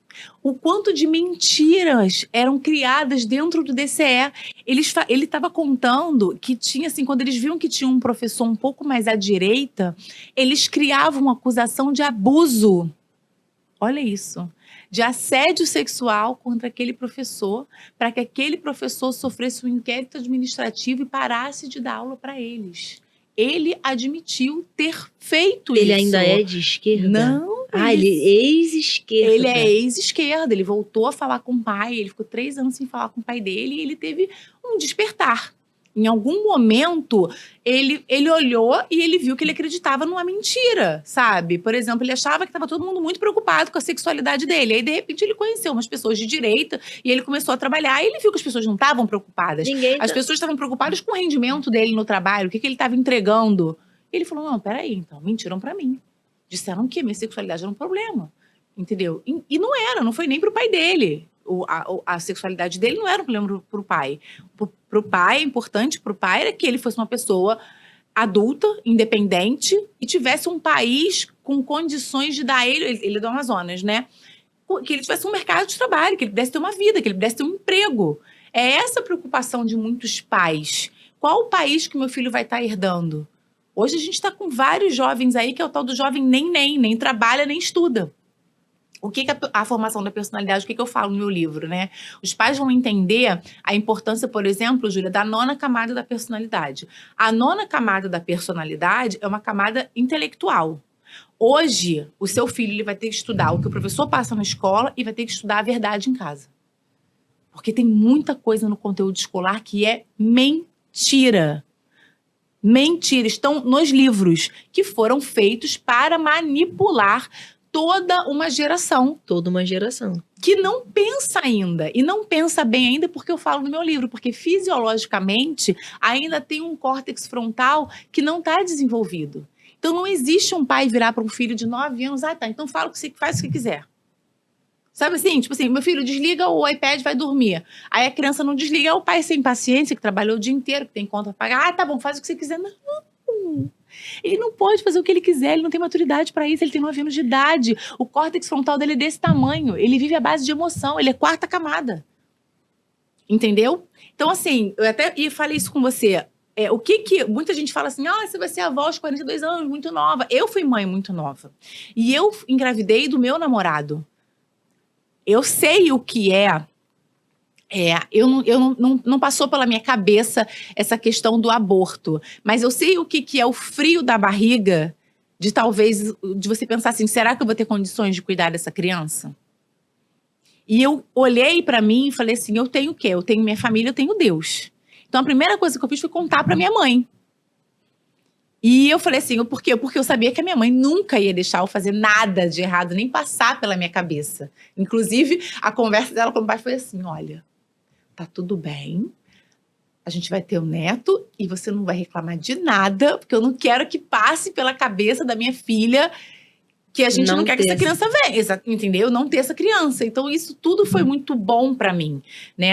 O quanto de mentiras eram criadas dentro do DCE. Ele estava contando que tinha, assim, quando eles viam que tinha um professor um pouco mais à direita, eles criavam uma acusação de abuso. Olha isso. De assédio sexual contra aquele professor, para que aquele professor sofresse um inquérito administrativo e parasse de dar aula para eles. Ele admitiu ter feito Ele isso. ainda é de esquerda? Não. Ele é ex-esquerda. Ele é ex-esquerda, ele voltou a falar com o pai, ele ficou 3 anos sem falar com o pai dele e ele teve um despertar. Em algum momento, ele olhou e ele viu que ele acreditava numa mentira, sabe? Por exemplo, ele achava que estava todo mundo muito preocupado com a sexualidade dele. Aí, de repente, ele conheceu umas pessoas de direita e ele começou a trabalhar. E ele viu que as pessoas não estavam preocupadas. As pessoas estavam preocupadas com o rendimento dele no trabalho, o que ele estava entregando. E ele falou, não, peraí, então, mentiram pra mim. Disseram que minha sexualidade era um problema, entendeu? E não foi nem pro pai dele. A sexualidade dele não era um problema pro pai. Pro pai, importante pro pai era que ele fosse uma pessoa adulta, independente e tivesse um país com condições de dar ele é do Amazonas, né? Que ele tivesse um mercado de trabalho, que ele pudesse ter uma vida, que ele pudesse ter um emprego. É essa a preocupação de muitos pais. Qual o país que o meu filho vai estar herdando? Hoje a gente está com vários jovens aí que é o tal do jovem nem trabalha, nem estuda. O que é a formação da personalidade? O que eu falo no meu livro, né? Os pais vão entender a importância, por exemplo, Júlia, da 9ª camada da personalidade. A 9ª camada da personalidade é uma camada intelectual. Hoje, o seu filho ele vai ter que estudar o que o professor passa na escola e vai ter que estudar a verdade em casa. Porque tem muita coisa no conteúdo escolar que é mentira. Mentira. Estão nos livros que foram feitos para manipular toda uma geração. Toda uma geração. Que não pensa ainda. E não pensa bem ainda porque eu falo no meu livro. Porque fisiologicamente ainda tem um córtex frontal que não está desenvolvido. Então não existe um pai virar para um filho de 9 anos. Ah, tá, então fala o que você faz o que quiser. Sabe assim? Tipo assim, meu filho desliga o iPad, vai dormir. Aí a criança não desliga. É o pai sem paciência, que trabalhou o dia inteiro, que tem conta pra pagar. Ah, tá bom, faz o que você quiser. Não. Ele não pode fazer o que ele quiser, ele não tem maturidade para isso, ele tem 9 anos de idade. O córtex frontal dele é desse tamanho, ele vive à base de emoção, ele é 4ª camada. Entendeu? Então, assim, eu até falei isso com você. O que muita gente fala assim, você vai ser avó aos 42 anos, muito nova. Eu fui mãe muito nova. E eu engravidei do meu namorado. Eu sei o que não passou pela minha cabeça essa questão do aborto, mas eu sei o que é o frio da barriga de você pensar assim, será que eu vou ter condições de cuidar dessa criança? E eu olhei pra mim e falei assim, eu tenho o quê? Eu tenho minha família, eu tenho Deus. Então a primeira coisa que eu fiz foi contar pra minha mãe. E eu falei assim, por quê? Porque eu sabia que a minha mãe nunca ia deixar eu fazer nada de errado, nem passar pela minha cabeça. Inclusive, a conversa dela com o pai foi assim, olha, tá tudo bem, a gente vai ter um neto e você não vai reclamar de nada, porque eu não quero que passe pela cabeça da minha filha que a gente não quer que essa criança venha, entendeu? Não ter essa criança. Então, isso tudo foi muito bom pra mim, né?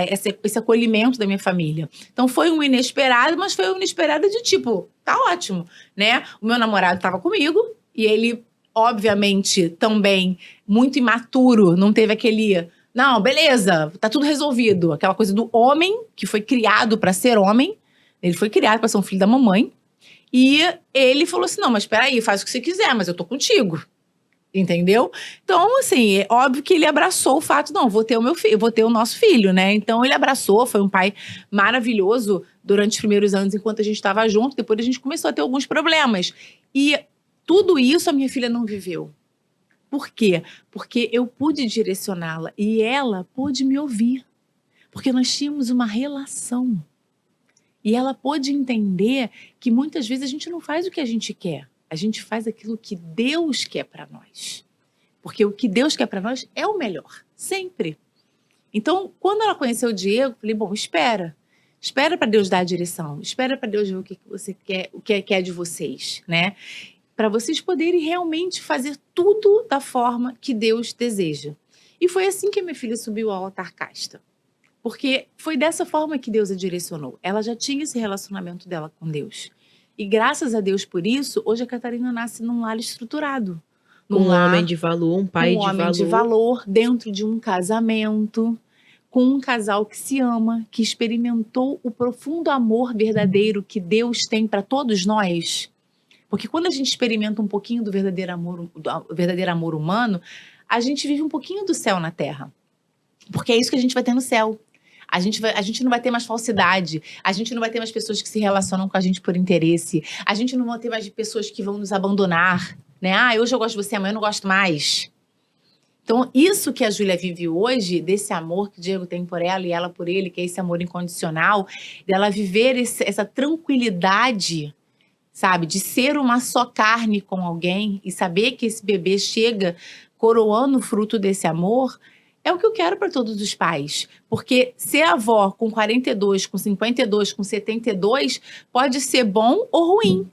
Esse acolhimento da minha família. Então, foi um inesperado, mas foi um inesperado de tipo, tá ótimo, né? O meu namorado tava comigo e ele, obviamente, também muito imaturo, não teve aquele... Não, beleza, tá tudo resolvido. Aquela coisa do homem, que foi criado pra ser homem. Ele foi criado pra ser um filho da mamãe. E ele falou assim, não, mas peraí, faz o que você quiser, mas eu tô contigo. Entendeu? Então, assim, é óbvio que ele abraçou o fato, não, vou ter o meu filho, vou ter o nosso filho, né? Então, ele abraçou, foi um pai maravilhoso durante os primeiros anos, enquanto a gente estava junto. Depois a gente começou a ter alguns problemas. E tudo isso a minha filha não viveu. Por quê? Porque eu pude direcioná-la e ela pôde me ouvir. Porque nós tínhamos uma relação. E ela pôde entender que muitas vezes a gente não faz o que a gente quer. A gente faz aquilo que Deus quer para nós. Porque o que Deus quer para nós é o melhor. Sempre. Então, quando ela conheceu o Diego, eu falei, bom, espera. Espera para Deus dar a direção. Espera para Deus ver o que você quer, o que quer de vocês, né? Para vocês poderem realmente fazer tudo da forma que Deus deseja. E foi assim que a minha filha subiu ao altar casta. Porque foi dessa forma que Deus a direcionou. Ela já tinha esse relacionamento dela com Deus. E graças a Deus por isso, hoje a Catarina nasce num lar estruturado. Um homem de valor, um pai de valor. Um homem de valor dentro de um casamento, com um casal que se ama, que experimentou o profundo amor verdadeiro que Deus tem para todos nós. Porque quando a gente experimenta um pouquinho do verdadeiro amor humano, a gente vive um pouquinho do céu na terra. Porque é isso que a gente vai ter no céu. A gente não vai ter mais falsidade. A gente não vai ter mais pessoas que se relacionam com a gente por interesse. A gente não vai ter mais pessoas que vão nos abandonar, né? Hoje eu gosto de você, amanhã eu não gosto mais. Então, isso que a Júlia vive hoje, desse amor que o Diego tem por ela e ela por ele, que é esse amor incondicional, dela viver essa tranquilidade, sabe? De ser uma só carne com alguém e saber que esse bebê chega coroando o fruto desse amor, é o que eu quero para todos os pais. Porque ser avó com 42, com 52, com 72, pode ser bom ou ruim.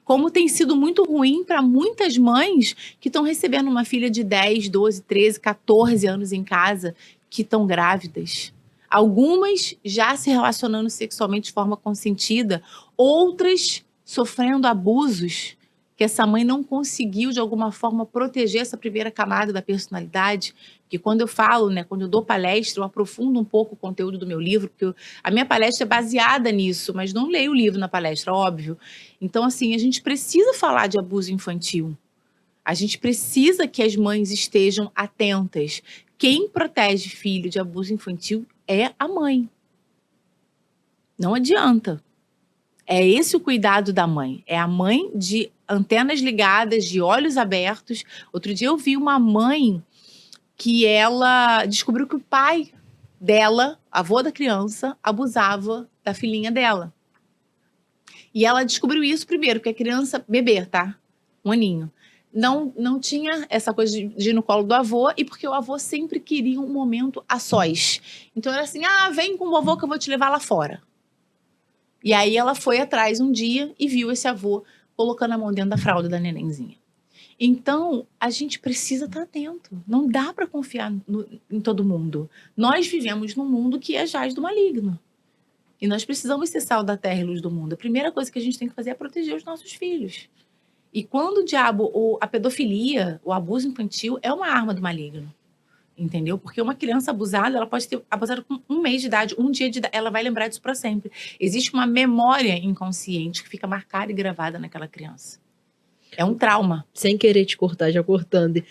Como tem sido muito ruim para muitas mães que estão recebendo uma filha de 10, 12, 13, 14 anos em casa, que estão grávidas. Algumas já se relacionando sexualmente de forma consentida, outras sofrendo abusos que essa mãe não conseguiu, de alguma forma, proteger essa primeira camada da personalidade. Porque quando eu falo, né, quando eu dou palestra, eu aprofundo um pouco o conteúdo do meu livro, porque a minha palestra é baseada nisso, mas não leio o livro na palestra, óbvio. Então, assim, a gente precisa falar de abuso infantil. A gente precisa que as mães estejam atentas. Quem protege filho de abuso infantil é a mãe. Não adianta. É esse o cuidado da mãe. É a mãe de antenas ligadas, de olhos abertos. Outro dia eu vi uma mãe que ela descobriu que o pai dela, avô da criança, abusava da filhinha dela. E ela descobriu isso primeiro, porque a criança, bebê, tá? Um aninho. Não tinha essa coisa de ir no colo do avô, e porque o avô sempre queria um momento a sós. Então era assim, vem com o vovô que eu vou te levar lá fora. E aí ela foi atrás um dia e viu esse avô colocando a mão dentro da fralda da nenenzinha. Então, a gente precisa estar atento. Não dá para confiar em todo mundo. Nós vivemos num mundo que é jaz do maligno. E nós precisamos ser sal da terra e luz do mundo. A primeira coisa que a gente tem que fazer é proteger os nossos filhos. E quando o diabo, a pedofilia, o abuso infantil, é uma arma do maligno. Entendeu? Porque uma criança abusada, ela pode ter abusado com 1 mês de idade, 1 dia de idade, ela vai lembrar disso para sempre. Existe uma memória inconsciente que fica marcada e gravada naquela criança. É um trauma. Sem querer te cortar, já cortando.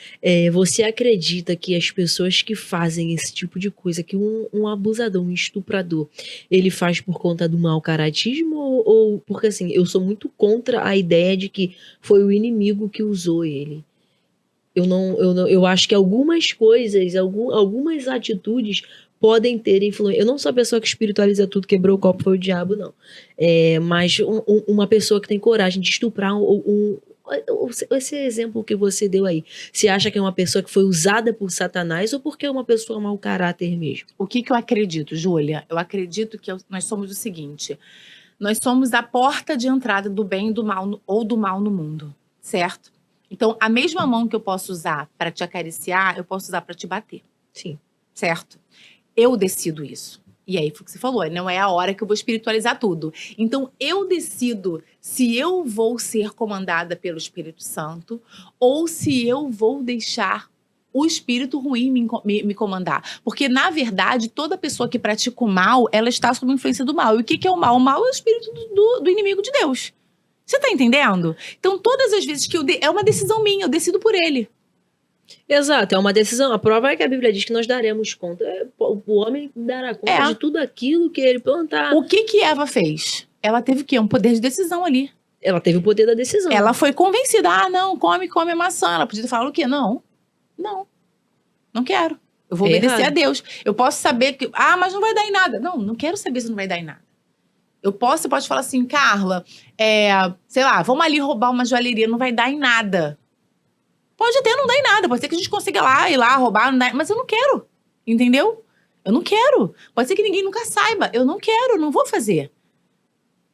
Você acredita que as pessoas que fazem esse tipo de coisa, que um abusador, um estuprador, ele faz por conta do mau caratismo? Ou porque assim, eu sou muito contra a ideia de que foi o inimigo que usou ele. Eu acho que algumas coisas, algumas atitudes podem ter influência. Eu não sou a pessoa que espiritualiza tudo, quebrou o copo, foi o diabo, não. Mas uma pessoa que tem coragem de estuprar esse exemplo que você deu aí, você acha que é uma pessoa que foi usada por Satanás ou porque é uma pessoa mau caráter mesmo? O que eu acredito, Júlia? Eu acredito que nós somos o seguinte: nós somos a porta de entrada do bem e do mal, ou do mal no mundo, certo? Então, a mesma mão que eu posso usar para te acariciar, eu posso usar para te bater. Sim. Certo? Eu decido isso. E aí foi o que você falou, não é a hora que eu vou espiritualizar tudo. Então, eu decido se eu vou ser comandada pelo Espírito Santo ou se eu vou deixar o espírito ruim me comandar. Porque, na verdade, toda pessoa que pratica o mal, ela está sob influência do mal. E o que é o mal? O mal é o espírito do inimigo de Deus. Você tá entendendo? Então, todas as vezes que é uma decisão minha, eu decido por ele. Exato, é uma decisão. A prova é que a Bíblia diz que nós daremos conta. O homem dará conta de tudo aquilo que ele plantar. O que Eva fez? Ela teve o quê? Um poder de decisão ali. Ela teve o poder da decisão. Ela foi convencida. Não, come a maçã. Ela podia falar o quê? Não quero. Eu vou obedecer a Deus. Eu posso saber que... mas não vai dar em nada. Não quero saber se não vai dar em nada. Você pode falar assim, Carla, sei lá, vamos ali roubar uma joalheria, não vai dar em nada. Pode até não dar em nada, pode ser que a gente consiga ir lá roubar, mas eu não quero, entendeu? Eu não quero. Pode ser que ninguém nunca saiba, eu não quero, não vou fazer.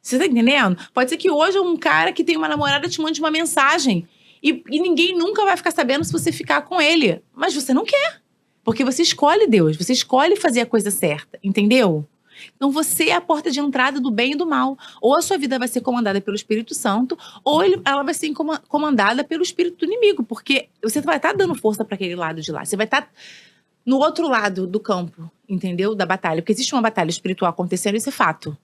Você tá entendendo? Pode ser que hoje um cara que tem uma namorada te mande uma mensagem e ninguém nunca vai ficar sabendo se você ficar com ele, mas você não quer, porque você escolhe Deus, você escolhe fazer a coisa certa, entendeu? Então, você é a porta de entrada do bem e do mal. Ou a sua vida vai ser comandada pelo Espírito Santo, ou ela vai ser comandada pelo espírito do inimigo. Porque você vai estar dando força para aquele lado de lá. Você vai estar no outro lado do campo, entendeu? Da batalha. Porque existe uma batalha espiritual acontecendo, isso é fato.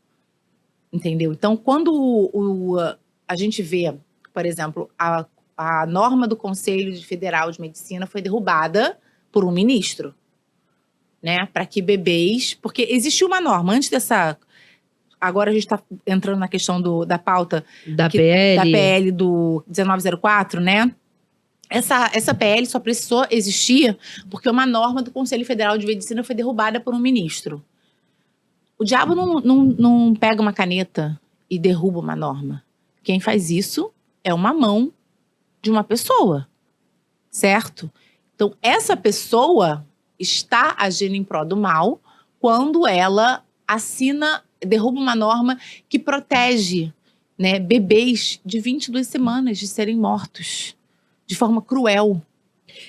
Entendeu? Então, quando a gente vê, por exemplo, a norma do Conselho Federal de Medicina foi derrubada por um ministro. né? Para que bebês… Porque existiu uma norma antes dessa… Agora a gente está entrando na questão da pauta Da PL. da PL do 1904, né? Essa PL só precisou existir porque uma norma do Conselho Federal de Medicina foi derrubada por um ministro. O diabo não pega uma caneta e derruba uma norma. Quem faz isso é uma mão de uma pessoa, certo? Então, essa pessoa está agindo em prol do mal quando ela derruba uma norma que protege, né, bebês de 22 semanas de serem mortos de forma cruel.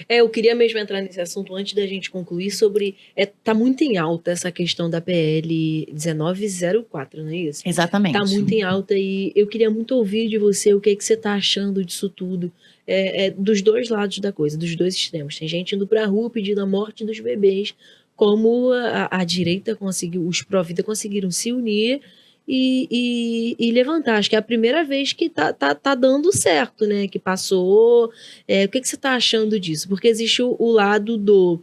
Eu queria mesmo entrar nesse assunto antes da gente concluir sobre… tá muito em alta essa questão da PL 1904, não é isso? Exatamente. Tá muito em alta e eu queria muito ouvir de você o que é que você tá achando disso tudo. Dos dois lados da coisa, dos dois extremos. Tem gente indo pra rua pedindo a morte dos bebês, como a direita conseguiu, os pró-vida conseguiram se unir e levantar. Acho que é a primeira vez que tá dando certo, né? Que passou. O que você tá achando disso? Porque existe o lado do…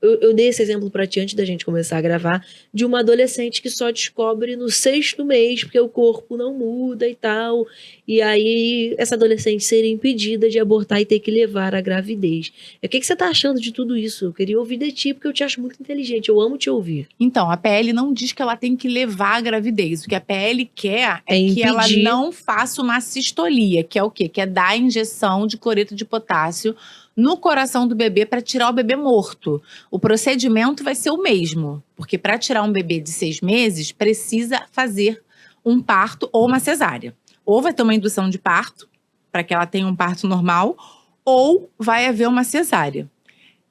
Eu dei esse exemplo para ti antes da gente começar a gravar, de uma adolescente que só descobre no 6º mês, porque o corpo não muda e tal, e aí essa adolescente seria impedida de abortar e ter que levar a gravidez. O que você tá achando de tudo isso? Eu queria ouvir de ti, porque eu te acho muito inteligente, eu amo te ouvir. Então, a PL não diz que ela tem que levar a gravidez. O que a PL quer é que ela não faça uma cistolia, que é o quê? Que é dar a injeção de cloreto de potássio no coração do bebê para tirar o bebê morto. O procedimento vai ser o mesmo, porque para tirar um bebê de 6 meses, precisa fazer um parto ou uma cesárea. Ou vai ter uma indução de parto, para que ela tenha um parto normal, ou vai haver uma cesárea.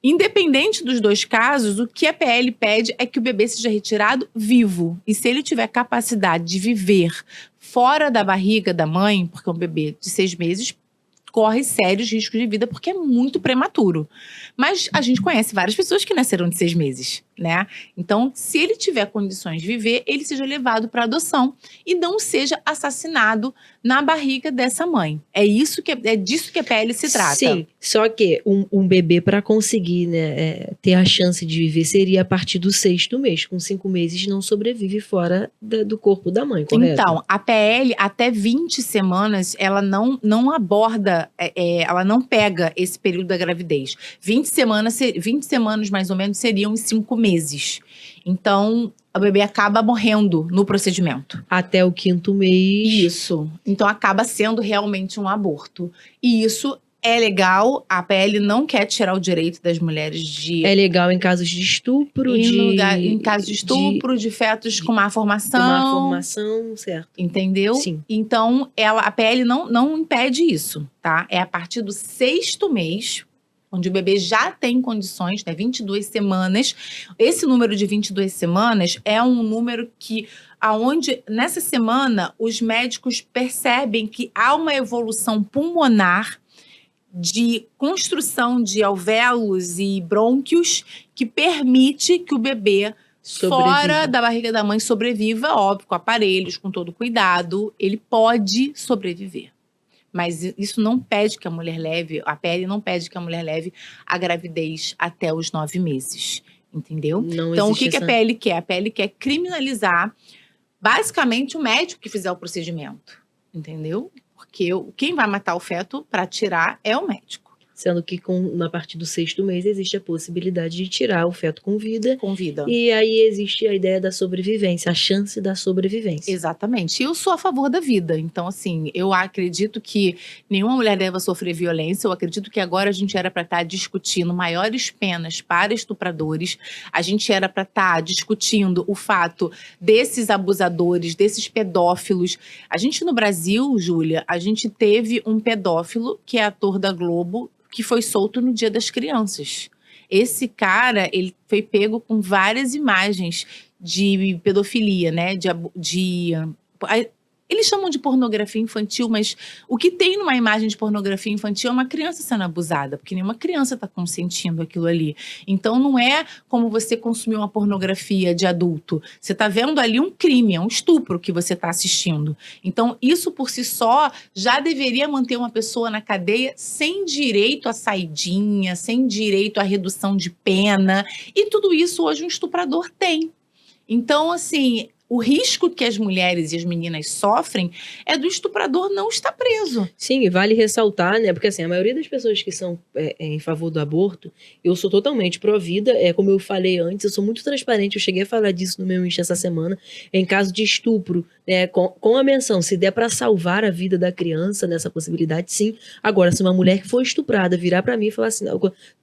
Independente dos dois casos, o que a PL pede é que o bebê seja retirado vivo. E se ele tiver capacidade de viver fora da barriga da mãe, porque um bebê de 6 meses corre sérios riscos de vida porque é muito prematuro. Mas a gente conhece várias pessoas que nasceram de 6 meses, né? Então, se ele tiver condições de viver, ele seja levado para adoção e não seja assassinado na barriga dessa mãe. É disso que a PL se trata. Sim, só que um bebê para conseguir, né, ter a chance de viver seria a partir do 6º mês. Com 5 meses não sobrevive fora do corpo da mãe, correto? Então, a PL até 20 semanas, ela não aborda, ela não pega esse período da gravidez. 20 semanas mais ou menos seriam 5 meses. Então, o bebê acaba morrendo no procedimento. Até o 5º mês. Isso. Então, acaba sendo realmente um aborto. E isso é legal. A PL não quer tirar o direito das mulheres de… É legal em casos de estupro, em casos de estupro, de fetos com má formação. Com má formação, certo. Entendeu? Sim. Então, a PL não impede isso, tá? É a partir do 6º mês, onde o bebê já tem condições, né? 22 semanas. Esse número de 22 semanas é um número que… aonde nessa semana os médicos percebem que há uma evolução pulmonar de construção de alvéolos e brônquios que permite que o bebê fora da barriga da mãe sobreviva, óbvio, com aparelhos, com todo cuidado, ele pode sobreviver. Mas isso não pede que a mulher leve, a PL não pede que a mulher leve a gravidez até os 9 meses, entendeu? Então, o que a PL quer? A PL quer criminalizar, basicamente, o médico que fizer o procedimento, entendeu? Porque quem vai matar o feto para tirar é o médico. Sendo que na partir do 6º mês existe a possibilidade de tirar o feto com vida. Com vida. E aí existe a ideia da sobrevivência, a chance da sobrevivência. Exatamente. E eu sou a favor da vida. Então, assim, eu acredito que nenhuma mulher deva sofrer violência. Eu acredito que agora a gente era para estar discutindo maiores penas para estupradores. A gente era para estar discutindo o fato desses abusadores, desses pedófilos. A gente no Brasil, Júlia, a gente teve um pedófilo que é ator da Globo, que foi solto no Dia das Crianças. Esse cara, ele foi pego com várias imagens de pedofilia, né? Eles chamam de pornografia infantil, mas o que tem numa imagem de pornografia infantil é uma criança sendo abusada, porque nenhuma criança está consentindo aquilo ali. Então não é como você consumir uma pornografia de adulto. Você está vendo ali um crime, é um estupro que você está assistindo. Então isso por si só já deveria manter uma pessoa na cadeia sem direito à saidinha, sem direito à redução de pena. E tudo isso hoje um estuprador tem. Então, assim, o risco que as mulheres e as meninas sofrem é do estuprador não estar preso. Sim, e vale ressaltar, né? Porque assim, a maioria das pessoas que são em favor do aborto, eu sou totalmente pró-vida. Como eu falei antes, eu sou muito transparente. Eu cheguei a falar disso no meu Insta essa semana. Em caso de estupro, né, com a menção, se der para salvar a vida da criança nessa possibilidade, sim. Agora, se uma mulher que for estuprada virar para mim e falar assim,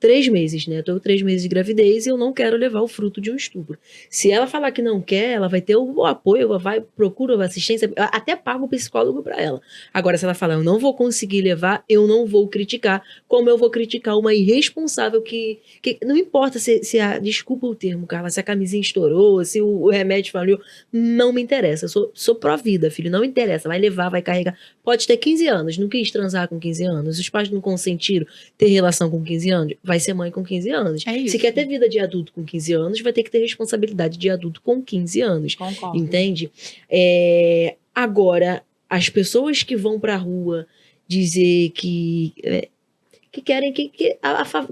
3 meses, né? Eu tô com 3 meses de gravidez e eu não quero levar o fruto de um estupro. Se ela falar que não quer, ela vai ter o apoio, procura assistência, até paga o psicólogo para ela. Agora, se ela falar, eu não vou conseguir levar, eu não vou criticar, como eu vou criticar uma irresponsável que não importa desculpa o termo, Carla, se a camisinha estourou, se o remédio falhou, não me interessa. Eu sou pró-vida, filho, não interessa, vai levar, vai carregar. Pode ter 15 anos, não quis transar com 15 anos, os pais não consentiram ter relação com 15 anos, vai ser mãe com 15 anos. É isso. Se quer ter vida de adulto com 15 anos, vai ter que ter responsabilidade de adulto com 15 anos. Concordo. Entende? Agora, as pessoas que vão pra rua dizer que querem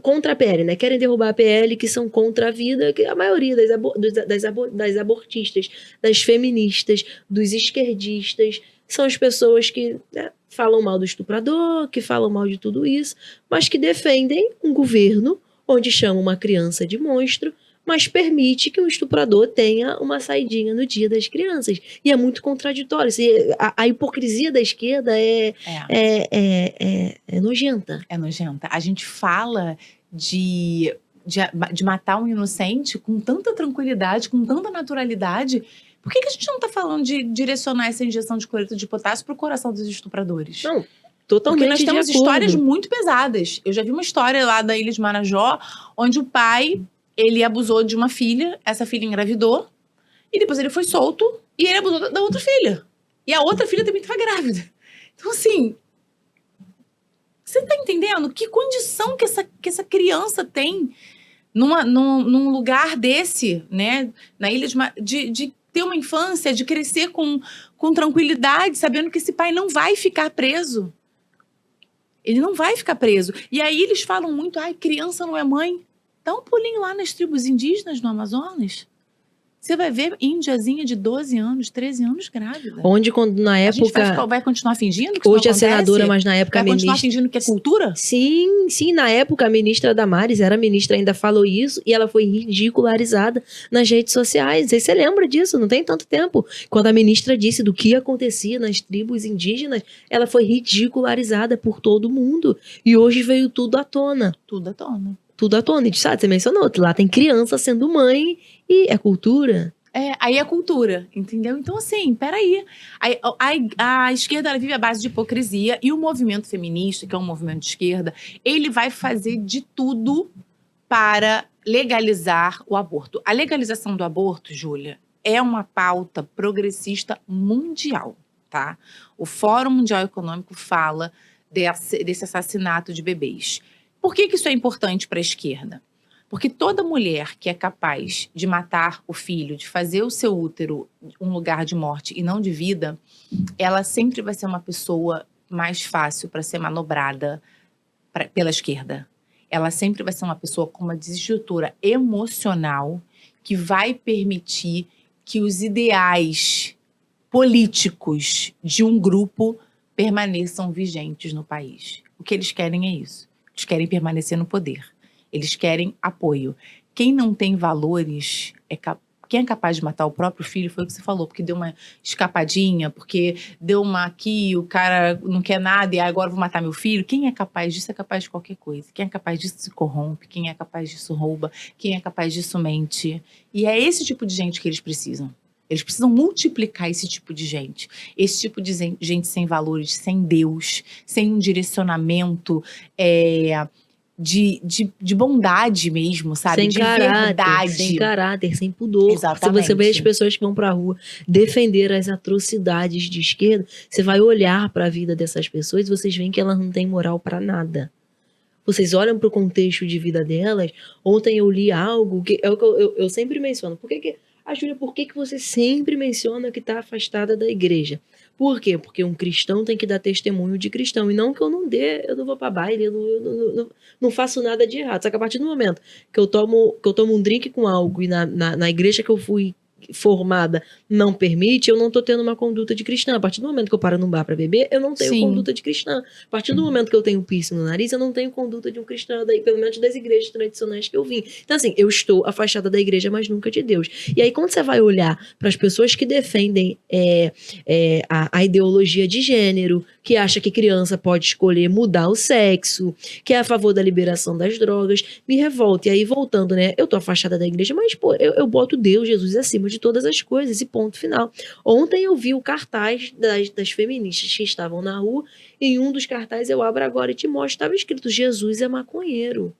contra a PL, né? Querem derrubar a PL, que são contra a vida, que a maioria das abortistas, das feministas, dos esquerdistas, são as pessoas que, né, falam mal do estuprador, que falam mal de tudo isso, mas que defendem um governo onde chama uma criança de monstro, mas permite que um estuprador tenha uma saidinha no Dia das Crianças. E é muito contraditório. A hipocrisia da esquerda é nojenta. É nojenta. A gente fala de matar um inocente com tanta tranquilidade, com tanta naturalidade. Por que a gente não está falando de direcionar essa injeção de cloreto de potássio para o coração dos estupradores? Não, totalmente. Porque nós temos histórias muito pesadas. Eu já vi uma história lá da Ilha de Marajó, onde o pai, ele abusou de uma filha, essa filha engravidou, e depois ele foi solto, e ele abusou da outra filha. E a outra filha também estava grávida. Então, assim, você tá entendendo? Que condição que essa criança tem num lugar desse, né? Na ilha de ter uma infância, de crescer com tranquilidade, sabendo que esse pai não vai ficar preso. Ele não vai ficar preso. E aí eles falam muito, ai, criança não é mãe. Dá um pulinho lá nas tribos indígenas no Amazonas. Você vai ver índiazinha de 12 anos, 13 anos grávida. Onde, quando na época... A gente vai continuar fingindo que hoje isso não a senadora, mas na época vai continuar fingindo que é cultura? Sim, na época a ministra Damares, era ministra, ainda falou isso, e ela foi ridicularizada nas redes sociais. Não sei se você lembra disso, não tem tanto tempo. Quando a ministra disse do que acontecia nas tribos indígenas, ela foi ridicularizada por todo mundo. E hoje veio tudo à tona. Tudo à tona. Tudo à tona. E sabe, você mencionou, lá tem criança sendo mãe e é cultura. Aí é cultura, entendeu? Então, assim, peraí. A esquerda, ela vive à base de hipocrisia, e o movimento feminista, que é um movimento de esquerda, ele vai fazer de tudo para legalizar o aborto. A legalização do aborto, Júlia, é uma pauta progressista mundial, tá? O Fórum Mundial Econômico fala desse assassinato de bebês. Por que isso é importante para a esquerda? Porque toda mulher que é capaz de matar o filho, de fazer o seu útero um lugar de morte e não de vida, ela sempre vai ser uma pessoa mais fácil para ser manobrada pela esquerda. Ela sempre vai ser uma pessoa com uma desestrutura emocional que vai permitir que os ideais políticos de um grupo permaneçam vigentes no país. O que eles querem é isso. Eles querem permanecer no poder. Eles querem apoio. Quem não tem valores, quem é capaz de matar o próprio filho, foi o que você falou, porque deu uma escapadinha, porque deu uma aqui, o cara não quer nada e agora vou matar meu filho. Quem é capaz disso é capaz de qualquer coisa. Quem é capaz disso se corrompe, quem é capaz disso rouba, quem é capaz disso mente. E é esse tipo de gente que eles precisam. Eles precisam multiplicar esse tipo de gente. Esse tipo de gente sem valores, sem Deus, sem um direcionamento de bondade mesmo, sabe? Sem de caráter, verdade. sem caráter, sem pudor. Exatamente. Se você vê as pessoas que vão pra rua defender as atrocidades de esquerda, você vai olhar pra vida dessas pessoas e vocês veem que elas não têm moral pra nada. Vocês olham pro contexto de vida delas. Ontem eu li algo que é o que eu sempre menciono. Júlia, por que você sempre menciona que tá afastada da igreja? Por quê? Porque um cristão tem que dar testemunho de cristão. E não que eu não vou pra baile, eu não faço nada de errado. Só que a partir do momento que eu tomo um drink com algo e na igreja que eu fui formada não permite, eu não tô tendo uma conduta de cristã. A partir do momento que eu paro num bar pra beber, eu não tenho Sim. conduta de cristã. A partir do momento que eu tenho piercing no nariz, eu não tenho conduta de um cristão, pelo menos das igrejas tradicionais que eu vim. Então, assim, eu estou afastada da igreja, mas nunca de Deus. E aí, quando você vai olhar para as pessoas que defendem a ideologia de gênero, que acha que criança pode escolher mudar o sexo, que é a favor da liberação das drogas, me revolta. E aí, voltando, né? Eu tô afastada da igreja, mas, pô, eu boto Deus, Jesus acima de todas as coisas, e ponto final. Ontem eu vi o cartaz das feministas que estavam na rua, e em um dos cartazes eu abro agora e te mostro, estava escrito: Jesus é maconheiro.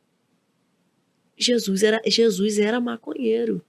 Jesus era maconheiro.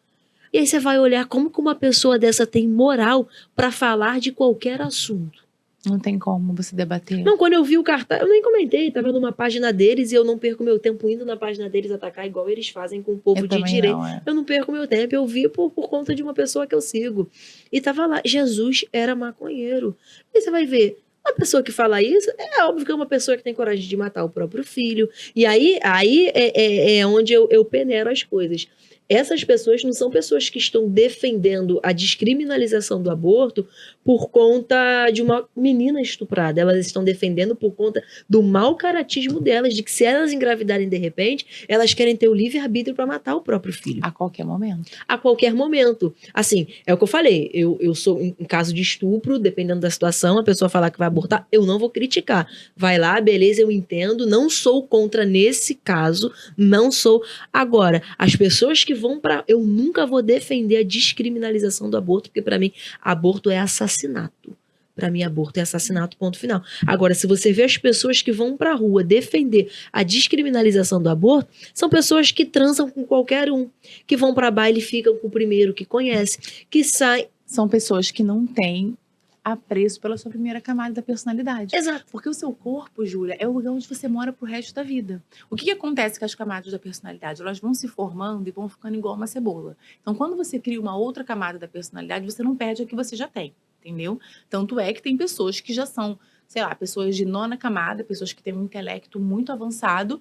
E aí você vai olhar como que uma pessoa dessa tem moral para falar de qualquer assunto. Não tem como você debater. Não, quando eu vi o cartaz, eu nem comentei, tava numa página deles e eu não perco meu tempo indo na página deles atacar igual eles fazem com o povo Eu de também direito. não, Eu não perco meu tempo, eu vi por conta de uma pessoa que eu sigo. E tava lá, Jesus era maconheiro. E você vai ver, uma pessoa que fala isso, é óbvio que é uma pessoa que tem coragem de matar o próprio filho. E aí é onde eu peneiro as coisas. Essas pessoas não são pessoas que estão defendendo a descriminalização do aborto por conta de uma menina estuprada. Elas estão defendendo por conta do mau caratismo delas, de que se elas engravidarem de repente, elas querem ter o livre-arbítrio para matar o próprio filho. A qualquer momento. A qualquer momento. Assim, é o que eu falei. Eu sou, em caso de estupro, dependendo da situação, a pessoa falar que vai abortar, eu não vou criticar. Vai lá, beleza, eu entendo. Não sou contra nesse caso. Não sou. Agora, as pessoas que vão para... Eu nunca vou defender a descriminalização do aborto, porque para mim, aborto é assassinato. Para mim, aborto é assassinato, ponto final. Agora, se você vê as pessoas que vão para a rua defender a descriminalização do aborto, são pessoas que transam com qualquer um, que vão para baile e ficam com o primeiro que conhece, que saem... São pessoas que não têm apreço pela sua primeira camada da personalidade. Exato. Porque o seu corpo, Júlia, é o lugar onde você mora pro resto da vida. O que acontece com as camadas da personalidade? Elas vão se formando e vão ficando igual uma cebola. Então, quando você cria uma outra camada da personalidade, você não perde a que você já tem, entendeu? Tanto é que tem pessoas que já são, sei lá, pessoas de 9ª camada, pessoas que têm um intelecto muito avançado.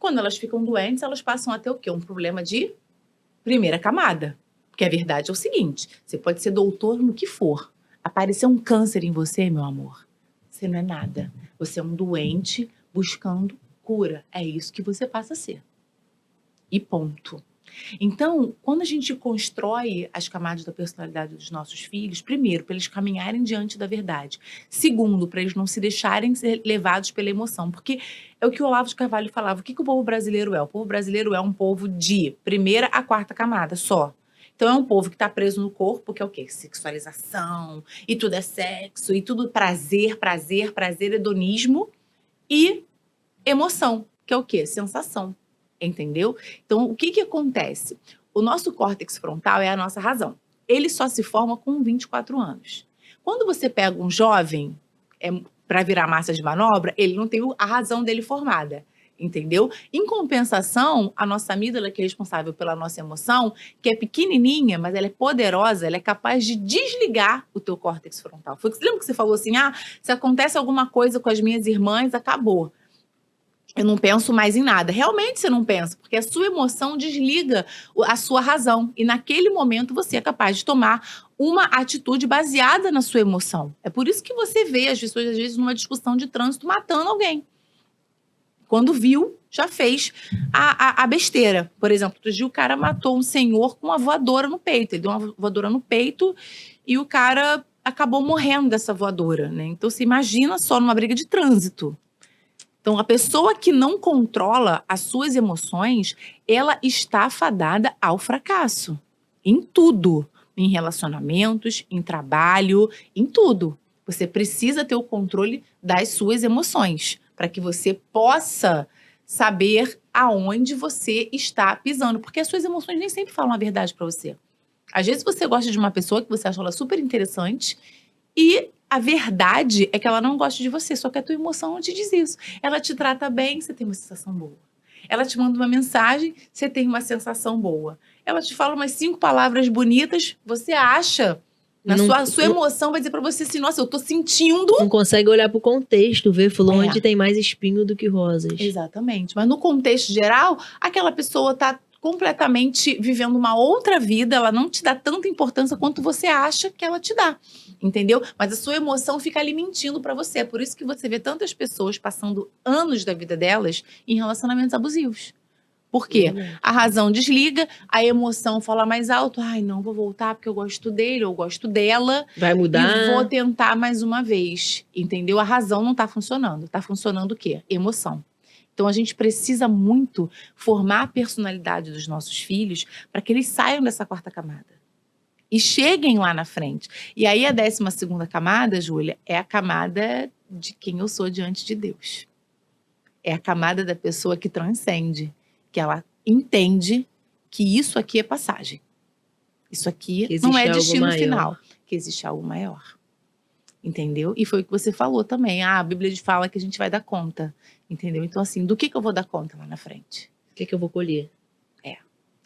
Quando elas ficam doentes, elas passam a ter o quê? Um problema de primeira camada. Porque a verdade é o seguinte, você pode ser doutor no que for. Aparecer um câncer em você, meu amor, você não é nada. Você é um doente buscando cura. É isso que você passa a ser. E ponto. Então, quando a gente constrói as camadas da personalidade dos nossos filhos, primeiro, para eles caminharem diante da verdade. Segundo, para eles não se deixarem ser levados pela emoção. Porque é o que o Olavo de Carvalho falava. O que o povo brasileiro é? O povo brasileiro é um povo de 1ª a 4ª camada só. Então, é um povo que está preso no corpo, que é o quê? Sexualização, e tudo é sexo, e tudo prazer, hedonismo, e emoção, que é o quê? Sensação, entendeu? Então, o que acontece? O nosso córtex frontal é a nossa razão. Ele só se forma com 24 anos. Quando você pega um jovem para virar massa de manobra, ele não tem a razão dele formada. Entendeu? Em compensação, a nossa amígdala, que é responsável pela nossa emoção, que é pequenininha, mas ela é poderosa, ela é capaz de desligar o teu córtex frontal. Lembra que você falou assim, se acontece alguma coisa com as minhas irmãs, acabou. Eu não penso mais em nada. Realmente você não pensa, porque a sua emoção desliga a sua razão. E naquele momento você é capaz de tomar uma atitude baseada na sua emoção. É por isso que você vê as pessoas, às vezes, numa discussão de trânsito, matando alguém. Quando viu, já fez a besteira. Por exemplo, outro dia o cara matou um senhor com uma voadora no peito. Ele deu uma voadora no peito e o cara acabou morrendo dessa voadora, né? Então, você imagina só numa briga de trânsito. Então, a pessoa que não controla as suas emoções, ela está fadada ao fracasso. Em tudo. Em relacionamentos, em trabalho, em tudo. Você precisa ter o controle das suas emoções, para que você possa saber aonde você está pisando. Porque as suas emoções nem sempre falam a verdade pra você. Às vezes você gosta de uma pessoa que você acha ela super interessante e a verdade é que ela não gosta de você, só que a tua emoção não te diz isso. Ela te trata bem, você tem uma sensação boa. Ela te manda uma mensagem, você tem uma sensação boa. Ela te fala umas 5 palavras bonitas, você acha... Sua emoção vai dizer pra você assim, nossa, eu tô sentindo... Não consegue olhar pro contexto, ver fulano onde tem mais espinho do que rosas. Exatamente. Mas no contexto geral, aquela pessoa tá completamente vivendo uma outra vida, ela não te dá tanta importância quanto você acha que ela te dá. Entendeu? Mas a sua emoção fica ali mentindo pra você. É por isso que você vê tantas pessoas passando anos da vida delas em relacionamentos abusivos. Por quê? A razão desliga, a emoção fala mais alto. Ai, não, vou voltar porque eu gosto dele ou gosto dela. Vai mudar. E vou tentar mais uma vez. Entendeu? A razão não tá funcionando. Tá funcionando o quê? Emoção. Então, a gente precisa muito formar a personalidade dos nossos filhos para que eles saiam dessa 4ª camada. E cheguem lá na frente. E aí, a 12ª camada, Júlia, é a camada de quem eu sou diante de Deus. É a camada da pessoa que transcende. Que ela entende que isso aqui é passagem. Isso aqui não é destino final. Que existe algo maior. Entendeu? E foi o que você falou também. A Bíblia fala que a gente vai dar conta. Entendeu? Então, assim, do que eu vou dar conta lá na frente? O que eu vou colher?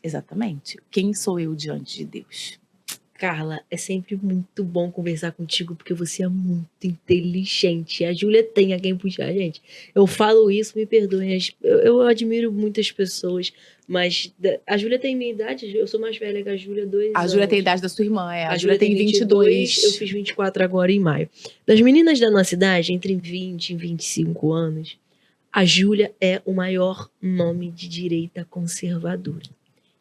Exatamente. Quem sou eu diante de Deus? Carla, é sempre muito bom conversar contigo, porque você é muito inteligente. A Júlia tem a quem puxar, gente. Eu falo isso, me perdoem. Eu admiro muitas pessoas, mas a Júlia tem minha idade, eu sou mais velha que a Júlia, 2 anos. A Júlia tem a idade da sua irmã, A Júlia tem 22. Eu fiz 24 agora em maio. Das meninas da nossa idade, entre 20 e 25 anos, a Júlia é o maior nome de direita conservadora.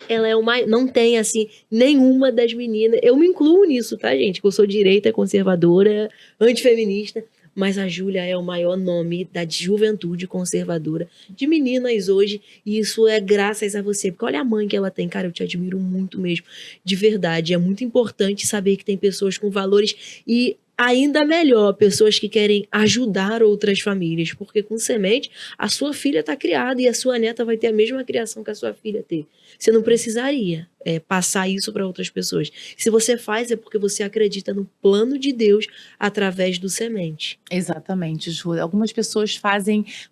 Ela é uma... Não tem, assim, nenhuma das meninas... Eu me incluo nisso, tá, gente? Que eu sou direita, conservadora, antifeminista. Mas a Júlia é o maior nome da juventude conservadora de meninas hoje. E isso é graças a você. Porque olha a mãe que ela tem. Cara, eu te admiro muito mesmo. De verdade. É muito importante saber que tem pessoas com valores e... Ainda melhor, pessoas que querem ajudar outras famílias, porque com semente, a sua filha está criada e a sua neta vai ter a mesma criação que a sua filha teve. Você não precisaria passar isso para outras pessoas. Se você faz, é porque você acredita no plano de Deus através do semente. Exatamente, Ju. Algumas pessoas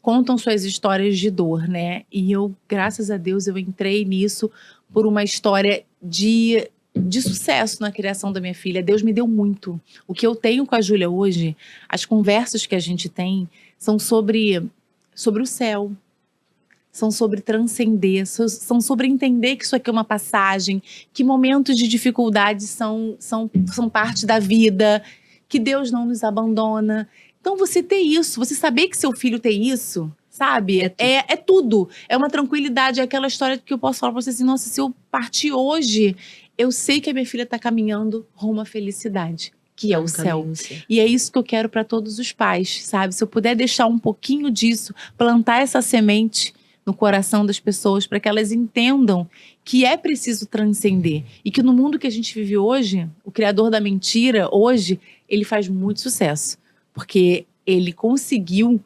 contam suas histórias de dor, né? E eu, graças a Deus, eu entrei nisso por uma história de sucesso na criação da minha filha. Deus me deu muito. O que eu tenho com a Júlia hoje, as conversas que a gente tem, são sobre o céu. São sobre transcender, são sobre entender que isso aqui é uma passagem, que momentos de dificuldade são parte da vida, que Deus não nos abandona. Então, você ter isso, você saber que seu filho tem isso, sabe? É tudo. É uma tranquilidade, é aquela história que eu posso falar pra você assim, nossa, se eu partir hoje, eu sei que a minha filha está caminhando rumo à felicidade, que é o céu. E é isso que eu quero para todos os pais, sabe? Se eu puder deixar um pouquinho disso, plantar essa semente no coração das pessoas, para que elas entendam que é preciso transcender. E que no mundo que a gente vive hoje, o criador da mentira, hoje, ele faz muito sucesso. Porque ele conseguiu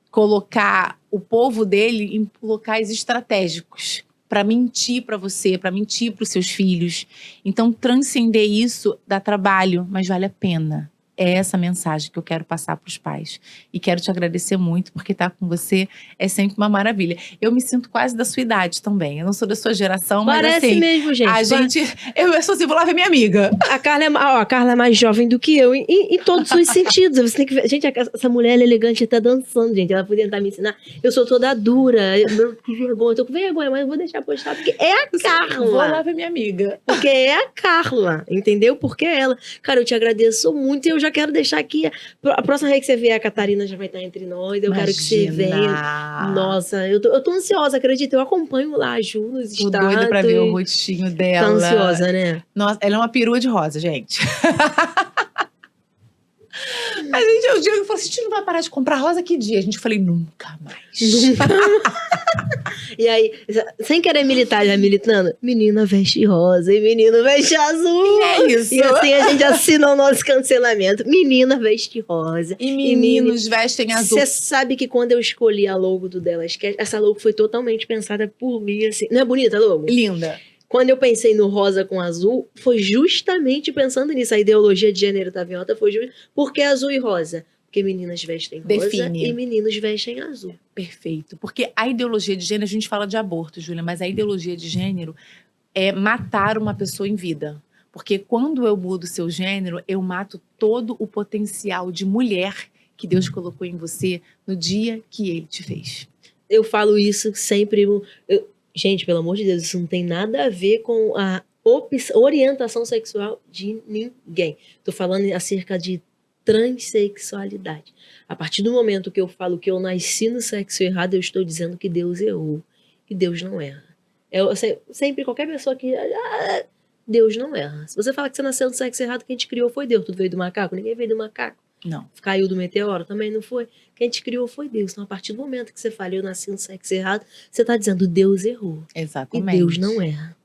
colocar o povo dele em locais estratégicos. Para mentir para você, para mentir para os seus filhos. Então, transcender isso dá trabalho, mas vale a pena. É essa mensagem que eu quero passar para os pais. E quero te agradecer muito, porque estar com você é sempre uma maravilha. Eu me sinto quase da sua idade também. Eu não sou da sua geração, mas parece assim... mesmo, gente. Eu sou assim, vou lá ver minha amiga. A Carla é mais jovem do que eu, em todos os sentidos. Você tem que ver. Gente, essa mulher é elegante, tá dançando, gente. Ela podia tentar me ensinar. Eu sou toda dura. Que vergonha. Eu tô com vergonha, mas eu vou deixar postar, porque é a Carla. Vou lá ver minha amiga. Porque é a Carla, entendeu? Porque é ela. Cara, eu te agradeço muito e eu já quero deixar aqui. A próxima vez que você vier, a Catarina já vai estar entre nós. Eu quero que você venha. Nossa, eu tô ansiosa, acredita. Eu acompanho lá a Ju nos Tô doida pra ver o rostinho dela. Tá ansiosa, né? Nossa, ela é uma perua de rosa, gente. O Diego falou assim, a gente não vai parar de comprar rosa que dia? A gente falei, nunca mais. E aí, sem querer militar, já militando, menina veste rosa e menino veste azul. E é isso. E assim a gente assina o nosso cancelamento. Menina veste rosa. E meninos vestem azul. Você sabe que quando eu escolhi a logo do Delas Cast, essa logo foi totalmente pensada por mim, assim. Não é bonita a logo? Linda. Quando eu pensei no rosa com azul, foi justamente pensando nisso. A ideologia de gênero da Vinhota foi por que azul e rosa? Porque meninas vestem rosa Define. e meninos vestem azul. Perfeito. Porque a ideologia de gênero, a gente fala de aborto, Júlia, mas a ideologia de gênero é matar uma pessoa em vida. Porque quando eu mudo seu gênero, eu mato todo o potencial de mulher que Deus colocou em você no dia que Ele te fez. Eu falo isso sempre. Gente, pelo amor de Deus, isso não tem nada a ver com a orientação sexual de ninguém. Tô falando acerca de transexualidade. A partir do momento que eu falo que eu nasci no sexo errado, eu estou dizendo que Deus errou. Que Deus não erra. Sempre, qualquer pessoa que... Deus não erra. Se você fala que você nasceu no sexo errado, quem te criou foi Deus. Tudo veio do macaco? Ninguém veio do macaco. Não. Caiu do meteoro? Também não foi. Quem te criou foi Deus. Então, a partir do momento que você fala, eu nasci no sexo errado, você está dizendo, Deus errou. Exatamente. E Deus não erra.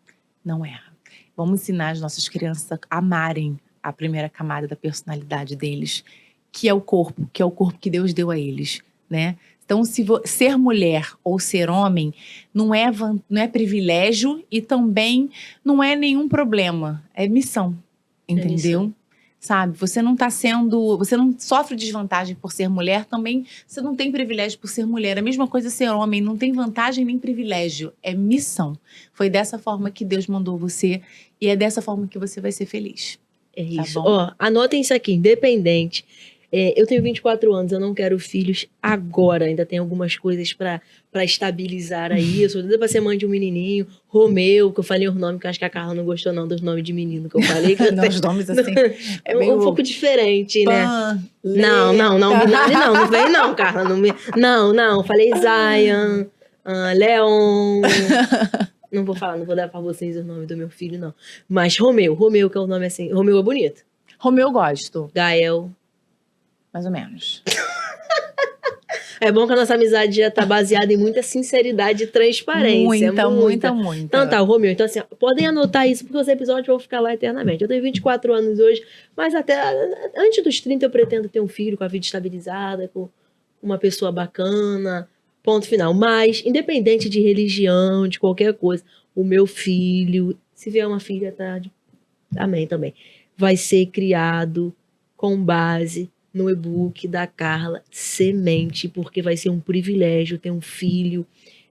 Não erra. Vamos ensinar as nossas crianças a amarem a primeira camada da personalidade deles, que é o corpo que Deus deu a eles, né? Então, ser mulher ou ser homem não é privilégio e também não é nenhum problema, é missão, entendeu? Sabe? Você não sofre desvantagem por ser mulher, também você não tem privilégio por ser mulher. A mesma coisa ser homem, não tem vantagem nem privilégio, é missão. Foi dessa forma que Deus mandou você e é dessa forma que você vai ser feliz. É isso. Tá bom? Ó, anotem isso aqui, independente. Eu tenho 24 anos, eu não quero filhos agora. Ainda tem algumas coisas pra estabilizar aí. Eu sou doida pra ser mãe de um menininho. Romeu, que eu falei o nome, que eu acho que a Carla não gostou não dos nomes de menino que eu falei. Que Não, os nomes assim, é um meio... pouco diferente, né? Não, Binário não vem não, Carla. Não, falei Zion, Leon... Não vou falar, não vou dar pra vocês o nome do meu filho, não. Mas Romeu, que é o nome assim. Romeu é bonito. Romeu eu gosto. Gael. Mais ou menos. É bom que a nossa amizade já tá baseada em muita sinceridade e transparência. Muita. Então tá, Romeu. Então assim, podem anotar isso, porque os episódios vão ficar lá eternamente. Eu tenho 24 anos hoje, mas até antes dos 30 eu pretendo ter um filho com a vida estabilizada, com uma pessoa bacana... Ponto final. Mas, independente de religião, de qualquer coisa, o meu filho, se vier uma filha, tá? Amém também. Vai ser criado com base no e-book da Carla Semente, porque vai ser um privilégio ter um filho.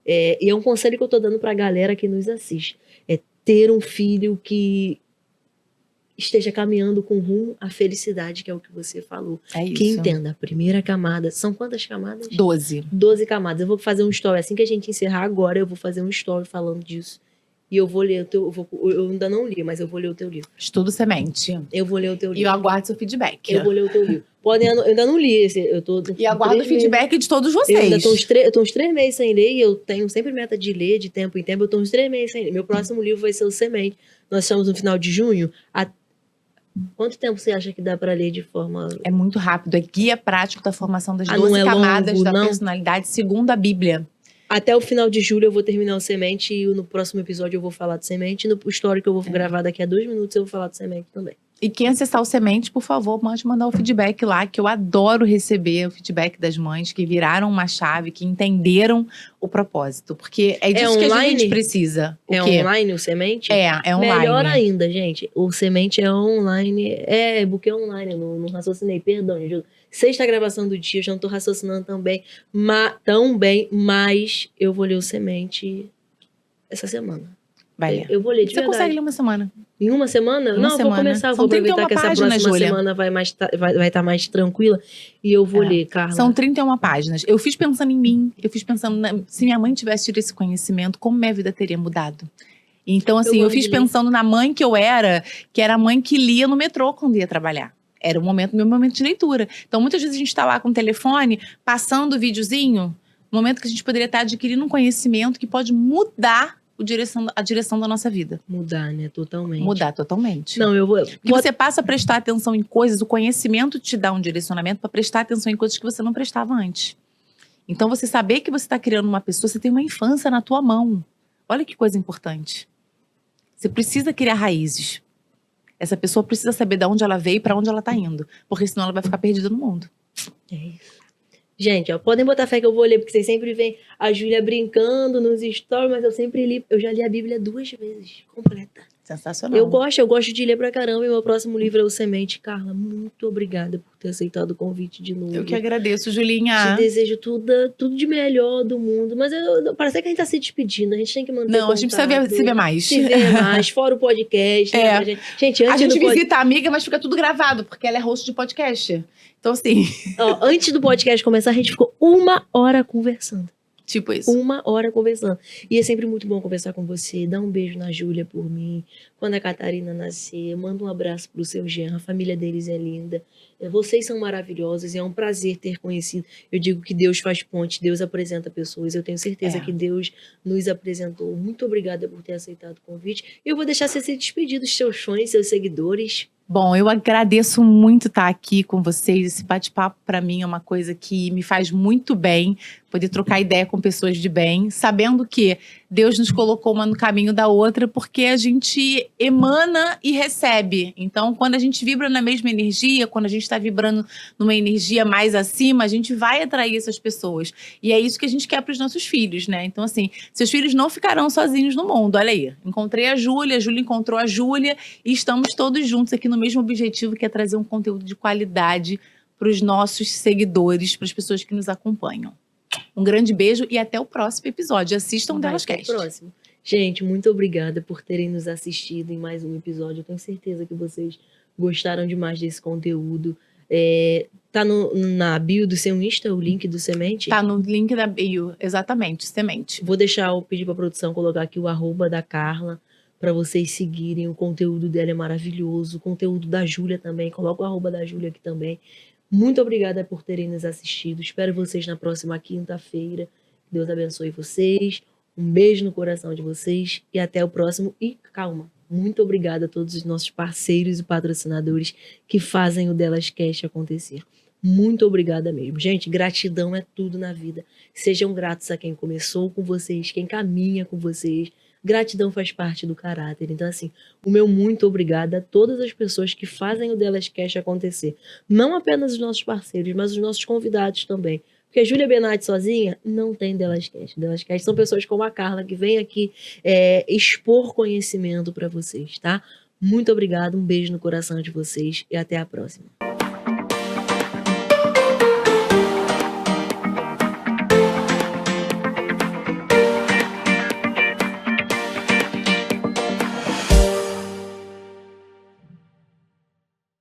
E é um conselho que eu tô dando pra galera que nos assiste. É ter um filho que esteja caminhando com rumo à felicidade, que é o que você falou. É isso. Que entenda, a primeira camada, são quantas camadas? 12. 12 camadas. Eu vou fazer um story, assim que a gente encerrar agora, eu vou fazer um story falando disso. E eu vou ler eu ainda não li, mas eu vou ler o teu livro. Estudo Semente. Eu vou ler o teu E eu livro. aguardo seu feedback. Eu vou ler o teu livro. Eu ainda não li esse, E aguardo o feedback de todos vocês. Eu ainda tô uns 3 meses sem ler, e eu tenho sempre meta de ler de tempo em tempo, eu tô uns 3 meses sem ler. Meu próximo livro vai ser o Semente. Nós estamos no final de junho. Quanto tempo você acha que dá para ler de forma... É muito rápido, é guia prático da formação das 12 não é camadas longo, da não? personalidade, segundo a Bíblia. Até o final de julho eu vou terminar o Semente, e no próximo episódio eu vou falar do Semente, e no story que eu vou gravar daqui a 2 minutos eu vou falar do Semente também. E quem acessar o Semente, por favor, pode mandar o feedback lá, que eu adoro receber o feedback das mães que viraram uma chave, que entenderam o propósito. Porque é disso que a gente precisa. É online o Semente? É online. Melhor ainda, gente. O Semente é online. E-book é online. Eu não raciocinei, perdão, gente. Sexta gravação do dia, eu já não tô raciocinando também. Tão bem, mas eu vou ler o Semente essa semana. Vai ler. Eu vou ler de Você verdade. consegue ler uma semana? Em uma semana? Uma não, semana. vou começar. São Vou aproveitar que essa páginas, próxima Júlia. semana vai estar mais tranquila. E eu vou ler, Carla. São 31 páginas. Eu fiz pensando em mim. Eu fiz pensando, se minha mãe tivesse tido esse conhecimento, como minha vida teria mudado? Então, assim, eu fiz pensando na mãe que eu era, que era a mãe que lia no metrô quando ia trabalhar. Era meu momento de leitura. Então, muitas vezes a gente tá lá com o telefone, passando o videozinho, no momento que a gente poderia estar adquirindo um conhecimento que pode mudar a direção da nossa vida. Mudar, né? Totalmente. Mudar totalmente. Não, eu vou... Porque você passa a prestar atenção em coisas, o conhecimento te dá um direcionamento para prestar atenção em coisas que você não prestava antes. Então, você saber que você está criando uma pessoa, você tem uma infância na tua mão. Olha que coisa importante. Você precisa criar raízes. Essa pessoa precisa saber de onde ela veio e para onde ela está indo. Porque senão ela vai ficar perdida no mundo. É isso. Gente, ó, podem botar fé que eu vou ler, porque vocês sempre veem a Júlia brincando nos stories, mas eu já li a Bíblia 2 vezes, completa. Sensacional. Eu gosto de ler pra caramba, e meu próximo livro é O Semente. Carla, muito obrigada por ter aceitado o convite de novo. Eu que agradeço, Julinha. Te desejo tudo de melhor do mundo, mas parece que a gente tá se despedindo, a gente tem que manter Não, a gente precisa se ver mais. Se ver mais, fora o podcast. É. Né, gente, A antes gente do visita a amiga, mas fica tudo gravado, porque ela é host de podcast. Então, assim, Ó, antes do podcast começar, a gente ficou 1 hora conversando. tipo isso. 1 hora conversando. E é sempre muito bom conversar com você. Dá um beijo na Júlia por mim. Quando a Catarina nascer, manda um abraço pro seu genro. A família deles é linda. Vocês são maravilhosos e é um prazer ter conhecido. Eu digo que Deus faz ponte, Deus apresenta pessoas. Eu tenho certeza que Deus nos apresentou. Muito obrigada por ter aceitado o convite. Eu vou deixar você se despedir dos seus fãs, seus seguidores. Bom, eu agradeço muito estar aqui com vocês. Esse bate-papo, para mim, é uma coisa que me faz muito bem. Poder trocar ideia com pessoas de bem, sabendo que Deus nos colocou uma no caminho da outra, porque a gente emana e recebe. Então, quando a gente vibra na mesma energia, quando a gente está vibrando numa energia mais acima, a gente vai atrair essas pessoas. E é isso que a gente quer para os nossos filhos, né? Então, assim, seus filhos não ficarão sozinhos no mundo. Olha aí, encontrei a Júlia encontrou a Júlia, e estamos todos juntos aqui no mesmo objetivo, que é trazer um conteúdo de qualidade para os nossos seguidores, para as pessoas que nos acompanham. Um grande beijo e até o próximo episódio. Assistam o Delascast. Próximo. Gente, muito obrigada por terem nos assistido em mais um episódio. Eu tenho certeza que vocês gostaram demais desse conteúdo. Tá na bio do seu Insta, o link do Semente? Tá no link da bio, exatamente, Semente. Vou pedir pra produção colocar aqui o @ da Carla, para vocês seguirem. O conteúdo dela é maravilhoso. O conteúdo da Júlia também. Coloca o @ da Júlia aqui também. Muito obrigada por terem nos assistido. Espero vocês na próxima quinta-feira. Deus abençoe vocês. Um beijo no coração de vocês. E até o próximo. E calma. Muito obrigada a todos os nossos parceiros e patrocinadores que fazem o Delascast acontecer. Muito obrigada mesmo. Gente, gratidão é tudo na vida. Sejam gratos a quem começou com vocês, quem caminha com vocês. Gratidão faz parte do caráter. Então, assim, o meu muito obrigada a todas as pessoas que fazem o Delascast acontecer. Não apenas os nossos parceiros, mas os nossos convidados também. Porque a Júlia Benatti sozinha não tem Delascast. Delascast são pessoas como a Carla, que vem aqui expor conhecimento para vocês, tá? Muito obrigada, um beijo no coração de vocês e até a próxima.